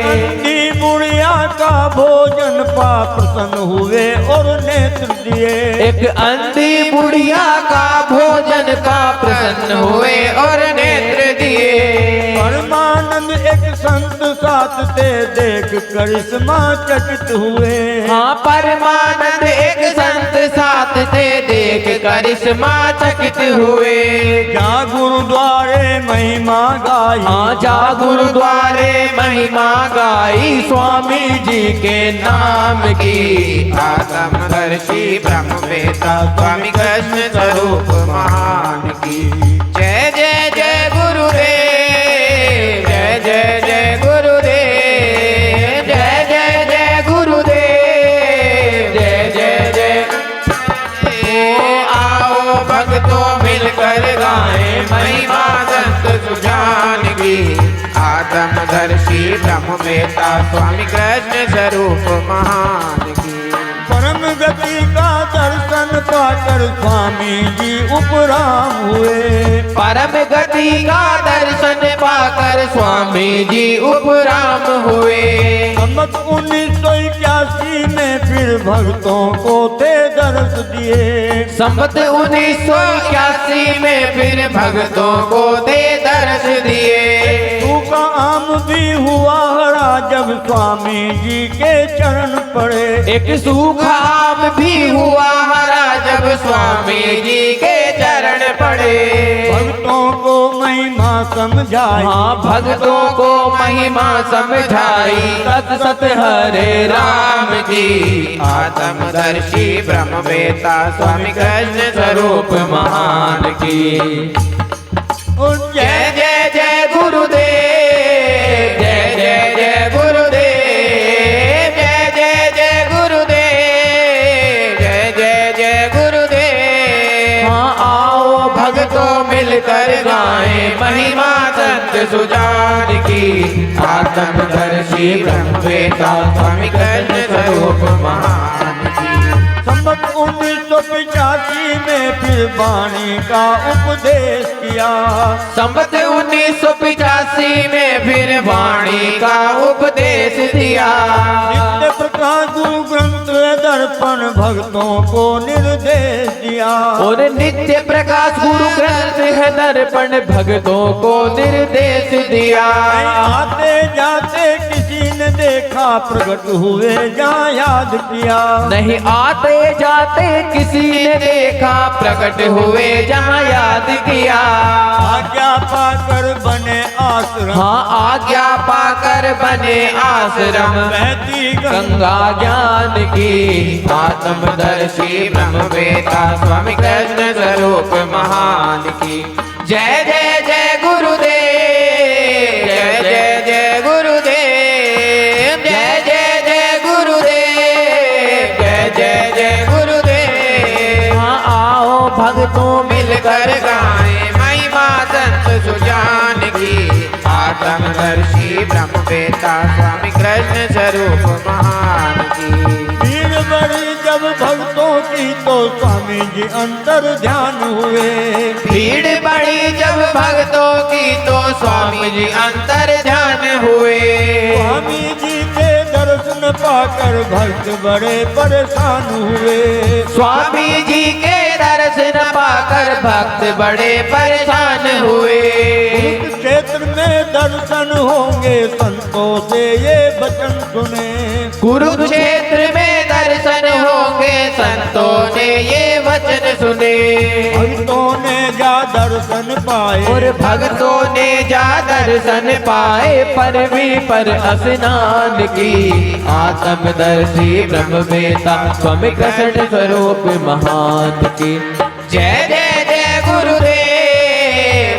अंधी बुढ़िया का भोजन पा प्रसन्न हुए और नेत्र दिए। एक अंधी बुढ़िया का भोजन पा प्रसन्न हुए और नेत्र दिए। परमानंद एक संत साथ थे देख करिश्मा चकित हुए। हाँ, परमानंद एक संत साथ थे देख करिश्मा चकित हुए। जा गुरुद्वारे महिमा गाई। हाँ, जा गुरुद्वारे महिमा गाई स्वामी जी के नाम की। आत्मदर्शी ब्रह्मवेता स्वामी कृष्ण स्वरूप महान की। जय जय जय गुरुदेव, जय जय जय गुरुदेव, जय जय जय गुरुदेव, जय जय जय। ओ आओ भक्तों मिलकर गाएं महिमा संत सुजान की। आत्मदर्शी ब्रह्मवेता स्वामी कृष्ण स्वरूप महान की। परम गति का दर्शन पाकर स्वामी जी उपराम हुए। परम गति का दर्शन पाकर स्वामी जी उपराम हुए। संवत 1981 में फिर भक्तों को थे दर्श दिए। संवत 1981 में फिर भक्तों को दे दर्श दिए। सूखा आम भी हुआ हरा जब स्वामी जी के चरण पड़े। एक सूखा आम भी हुआ हरा जब स्वामी जी के चरण पड़े। भक्तों को महिमा समझाई। हाँ, भक्तों को महिमा समझाई। सत सत हरे राम की। आत्मदर्शी ब्रह्मवेता स्वामी कृष्ण स्वरूप महान की। और जय जय जय गुरुदेव, जय जय जय गाए महिमा संत सुजान की। आत्मदर्शी ब्रह्मवेता स्वामी कृष्ण स्वरूप महान की। संवत 1985 में फिर वाणी का उपदेश किया। संवत 1985 में फिर वाणी का उपदेश दिया। नित्य प्रकाश गुरु ग्रंथ दर्पण भक्तों को निर्देश दिया। और नित्य प्रकाश गुरु ग्रंथ है दर्पण भक्तों को निर्देश दिया। आते जाते किसी ने देखा प्रकट हुए जहाँ याद किया। नहीं आते जाते किसी ने देखा प्रकट हुए जहाँ याद किया। आज्ञा पाकर बने आश्रम। हाँ आज्ञा पाकर बने आश्रम। बहती गंगा ज्ञान की। आत्मदर्शी ब्रह्मवेता स्वामी कृष्ण स्वरूप महान की। जय जय जय गुरुदेव। जय जय जय गुरुदेव। जय जय जय गुरुदेव। जय जय जय गुरुदेव। हाँ आओ भक्तों मिलकर गाएं महिमा संत सुजान की। आत्मदर्शी ब्रह्मवेता स्वामी कृष्ण स्वरूप महान की। भीड़ बड़ी जब भक्तों की तो स्वामी जी अंतर ध्यान हुए। भीड़ बड़ी जब भक्तों की तो स्वामी जी अंतर ध्यान हुए। स्वामी जी के दर्शन पाकर भक्त बड़े परेशान हुए। स्वामी जी के दर्शन पाकर भक्त बड़े परेशान हुए। कुरुक्षेत्र में दर्शन होंगे संतों से ये वचन सुने। कुरुक्षेत्र में दर्शन होंगे संतों ने ये वचन सुने। भक्तों ने जा दर्शन पाए। और भक्तों ने जा दर्शन पाए पृथ्वी पर स्नान की। आत्मदर्शी ब्रह्मवेता स्वामी कृष्ण स्वरूप महान की। जय जय जय गुरुदेव।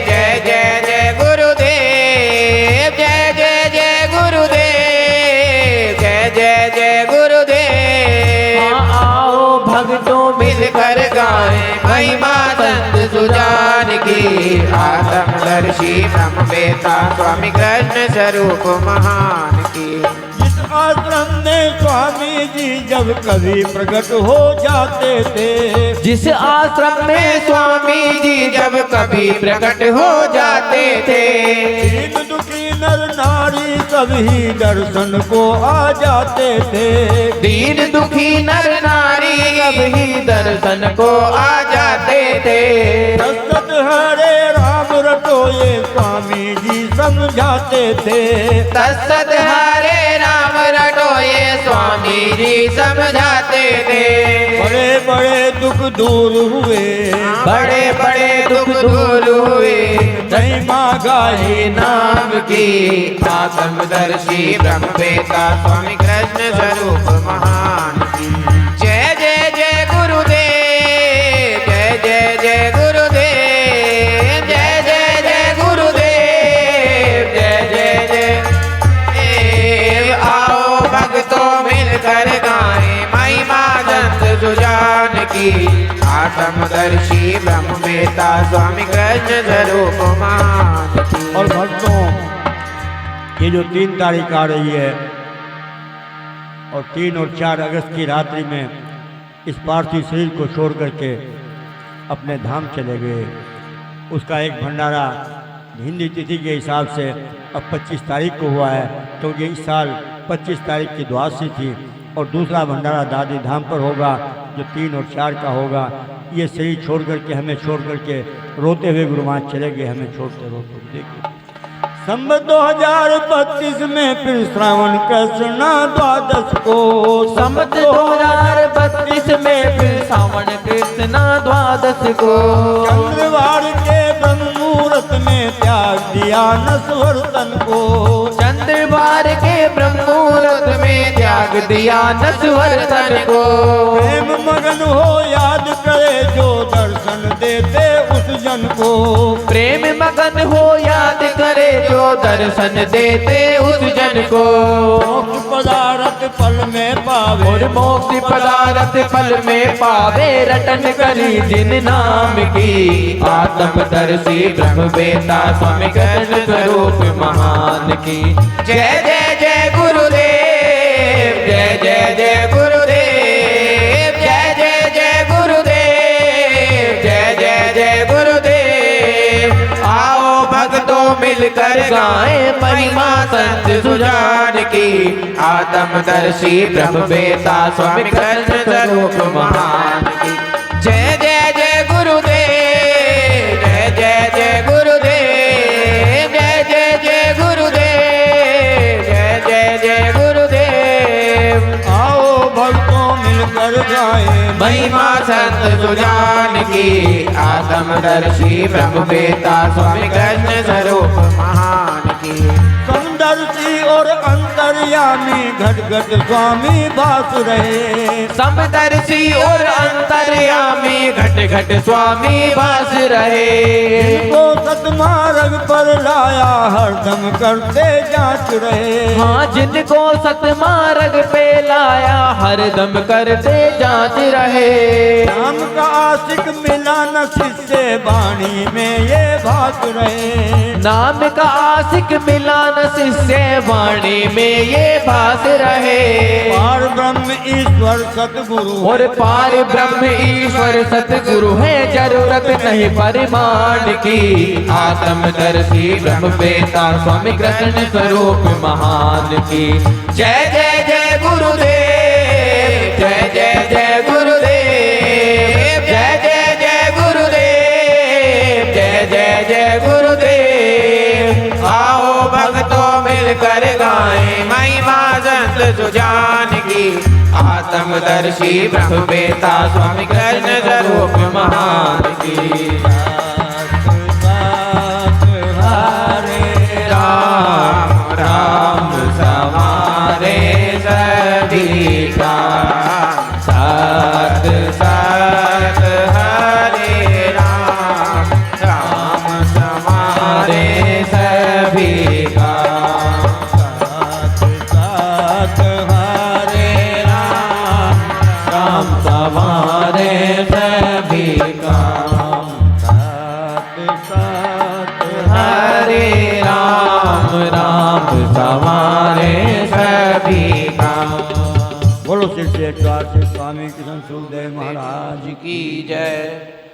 जय जय जय गुरुदेव। जय जय जय गुरुदेव। जय जय जय गुरुदेव। आओ भक्तों मिलकर गाएं महिमा संत सुजान की। आत्मदर्शी ब्रह्मवेता स्वामी कृष्ण स्वरूप महान की। जिस आश्रम में स्वामी जी जब कभी प्रकट हो जाते थे। जिस आश्रम में स्वामी जी जब कभी प्रकट हो जाते थे। दीन दुखी नर नारी सभी दर्शन को आ जाते थे। दीन दुखी नर नारी कभी दर्शन को आ जाते थे। सत हरे राम रटोए स्वामी जी समझाते थे। तत्सत हरे राम रटोए स्वामी जी समझाते थे। बड़े बड़े दुख दूर हुए। बड़े बड़े दुख दूर हुए। महिमा गाई नाम की। आत्मदर्शी ब्रह्मवेता स्वामी कृष्ण स्वरूप महान की। जय जय जय गुरुदेव। जय जय जय गुरुदेव। जय जय जय गुरुदेव। जय जय जय देव। आओ भक्तों मिलकर गाएं महिमा संत सुजान की। आत्मदर्शी ब्रह्मवेता स्वामी कृष्ण स्वरूप महान की। और भक्तों ये जो 3 तारीख आ रही है और 3 और 4 अगस्त की रात्रि में इस पार्थिव शरीर को छोड़ करके अपने धाम चले गए, उसका एक भंडारा हिंदी तिथि के हिसाब से अब 25 तारीख को हुआ है, क्योंकि इस साल 25 तारीख की द्वादशी थी। और दूसरा भंडारा दादी धाम पर होगा जो 3 और 4 का होगा। ये शरीर छोड़ करके हमें छोड़ करके रोते हुए गुरु महाराज चले गए, हमें छोड़ते रोते। देखिए संवत 2032 में फिर श्रावण कृष्णा द्वादश को। संवत 2032 में फिर श्रावण कृष्णा द्वादश को। चंद्रवार के ब्रह्म मुहूर्त में त्याग दिया नश्वर तन को। चंद्रवार के ब्रह्म मुहूर्त में त्याग रख दिया नश्वर तन को। प्रेम मगन हो याद करे जो दर्शन देते उस जन को। प्रेम मगन हो याद करे जो दर्शन देते उस जन को। मोक्ष पदारथ पल में पावे, और मोक्ष पदारथ पल में पावे, रटन करी जिन नाम की। आत्मदर्शी ब्रह्म बेता स्वामी कृष्ण स्वरूप महान की। जय जय जय गुरुदेव, जय जय जय गुरुदेव, जय जय जय गुरुदेव, जय जय जय गुरुदेव। आओ भक्तों मिलकर गाएं महिमा संत सुजान की। आत्मदर्शी ब्रह्म बेता स्वामी कृष्ण स्वरूप महान की। जय जय जय गुरुदेव, जय जय जय गुरुदेव, जय जय जय गुरुदेव, जय जय जय गुरुदेव। आओ भक्तों मिलकर गाए महिमा संत सुजान की। आत्मदर्शी ब्रह्म बेता स्वामी कृष्ण स्वरूप महान की। समदर्शी और अंतर्यामी घट घट स्वामी भास रहे। समदर्शी और अंतर्यामी घट घट स्वामी भास रहे। जिनको सतमार्ग पर लाया हरदम करते जांच रहे। हाँ, जिनको सतमार्ग पे लाया हरदम करते जांच रहे। राम का आशिक मिला न शिष्य वाणी में ये भास रहे। नाम का आशिक मिला न शिष्य वाणी में ये भास रहे। पार ब्रह्म ईश्वर सतगुरु और पार ब्रह्म ईश्वर सतगुरु है, जरूरत नहीं परिमाण की। आत्मदर्शी ब्रह्म बेता स्वामी कृष्ण स्वरूप महान की। जय जय जय गुरुदेव, जय जय जय गुरुदेव, जय जय जय गुरुदेव, जय जय जय गुरुदेव। आओ भक्तों मिलकर गाएं महिमा संत सुजान की। आत्मदर्शी ब्रह्म बेता स्वामी कृष्ण स्वरूप महान की। हरे राम राम समारे सभी का। सत सत हरे राम राम समारे सभी का। साथ साथ हरे राम राम समारे सभी का। साथ साथ हरे राम राम समारे सभी का। बोलो श्री स्वामी कृष्ण सुखदेव महाराज की जय।